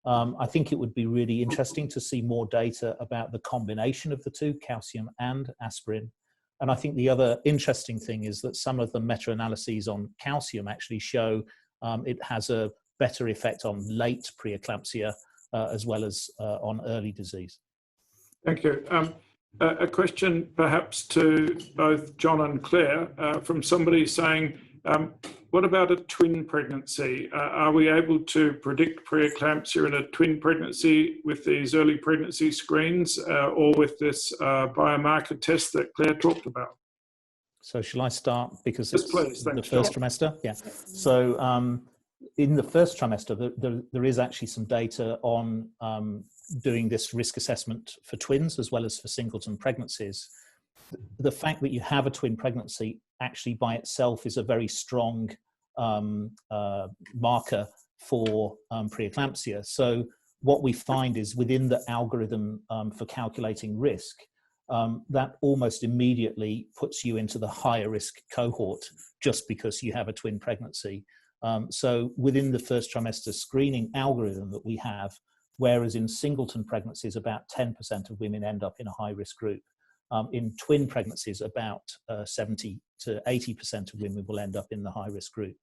I think it would be really interesting to see more data about the combination of the two, calcium and aspirin. And I think the other interesting thing is that some of the meta-analyses on calcium actually show it has a better effect on late preeclampsia as well as on early disease. Thank you. A question perhaps to both John and Claire from somebody saying, what about a twin pregnancy? Are we able to predict preeclampsia in a twin pregnancy with these early pregnancy screens or with this biomarker test that Claire talked about? So shall I start, because Yes, it's please. the first trimester? Yeah. So in the first trimester, there is actually some data on doing this risk assessment for twins as well as for singleton pregnancies. The fact that you have a twin pregnancy actually by itself is a very strong marker for preeclampsia. So what we find is within the algorithm for calculating risk, that almost immediately puts you into the higher risk cohort just because you have a twin pregnancy. So within the first trimester screening algorithm that we have, whereas in singleton pregnancies, about 10% of women end up in a high risk group. In twin pregnancies, about 70 to 80% of women will end up in the high risk group.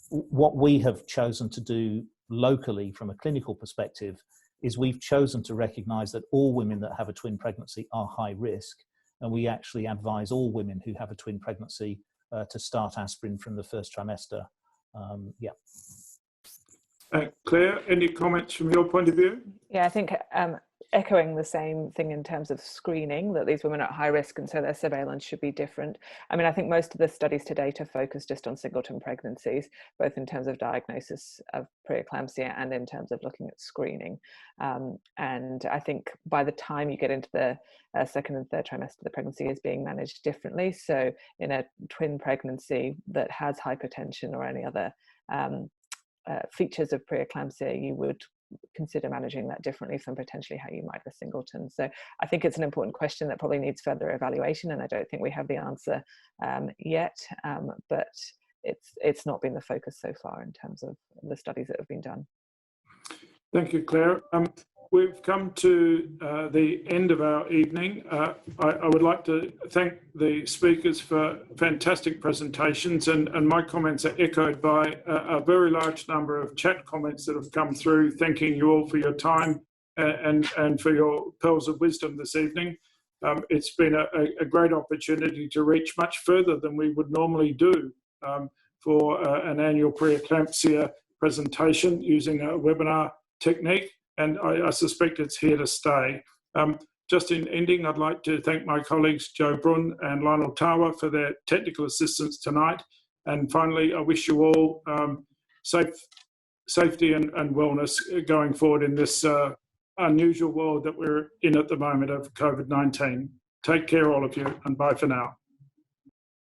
What we have chosen to do locally from a clinical perspective is we've chosen to recognize that all women that have a twin pregnancy are high risk. And we actually advise all women who have a twin pregnancy to start aspirin from the first trimester. Yeah. Claire, any comments from your point of view? Yeah, I think echoing the same thing in terms of screening, that these women are at high risk and so their surveillance should be different. I mean, I think most of the studies to date are focused just on singleton pregnancies, both in terms of diagnosis of preeclampsia and in terms of looking at screening. And I think by the time you get into the second and third trimester, the pregnancy is being managed differently. So in a twin pregnancy that has hypertension or any other features of preeclampsia, you would consider managing that differently from potentially how you might a singleton. So I think it's an important question that probably needs further evaluation, and I don't think we have the answer yet, but it's not been the focus so far in terms of the studies that have been done. Thank you, Claire. We've come to the end of our evening. I would like to thank the speakers for fantastic presentations, and my comments are echoed by a very large number of chat comments that have come through, thanking you all for your time and for your pearls of wisdom this evening. It's been a great opportunity to reach much further than we would normally do for an annual preeclampsia presentation using a webinar technique. And I suspect it's here to stay. Just in ending, I'd like to thank my colleagues Joe Brun and Lionel Tawa for their technical assistance tonight. And finally, I wish you all safety and wellness going forward in this unusual world that we're in at the moment of COVID-19. Take care, all of you, and bye for now.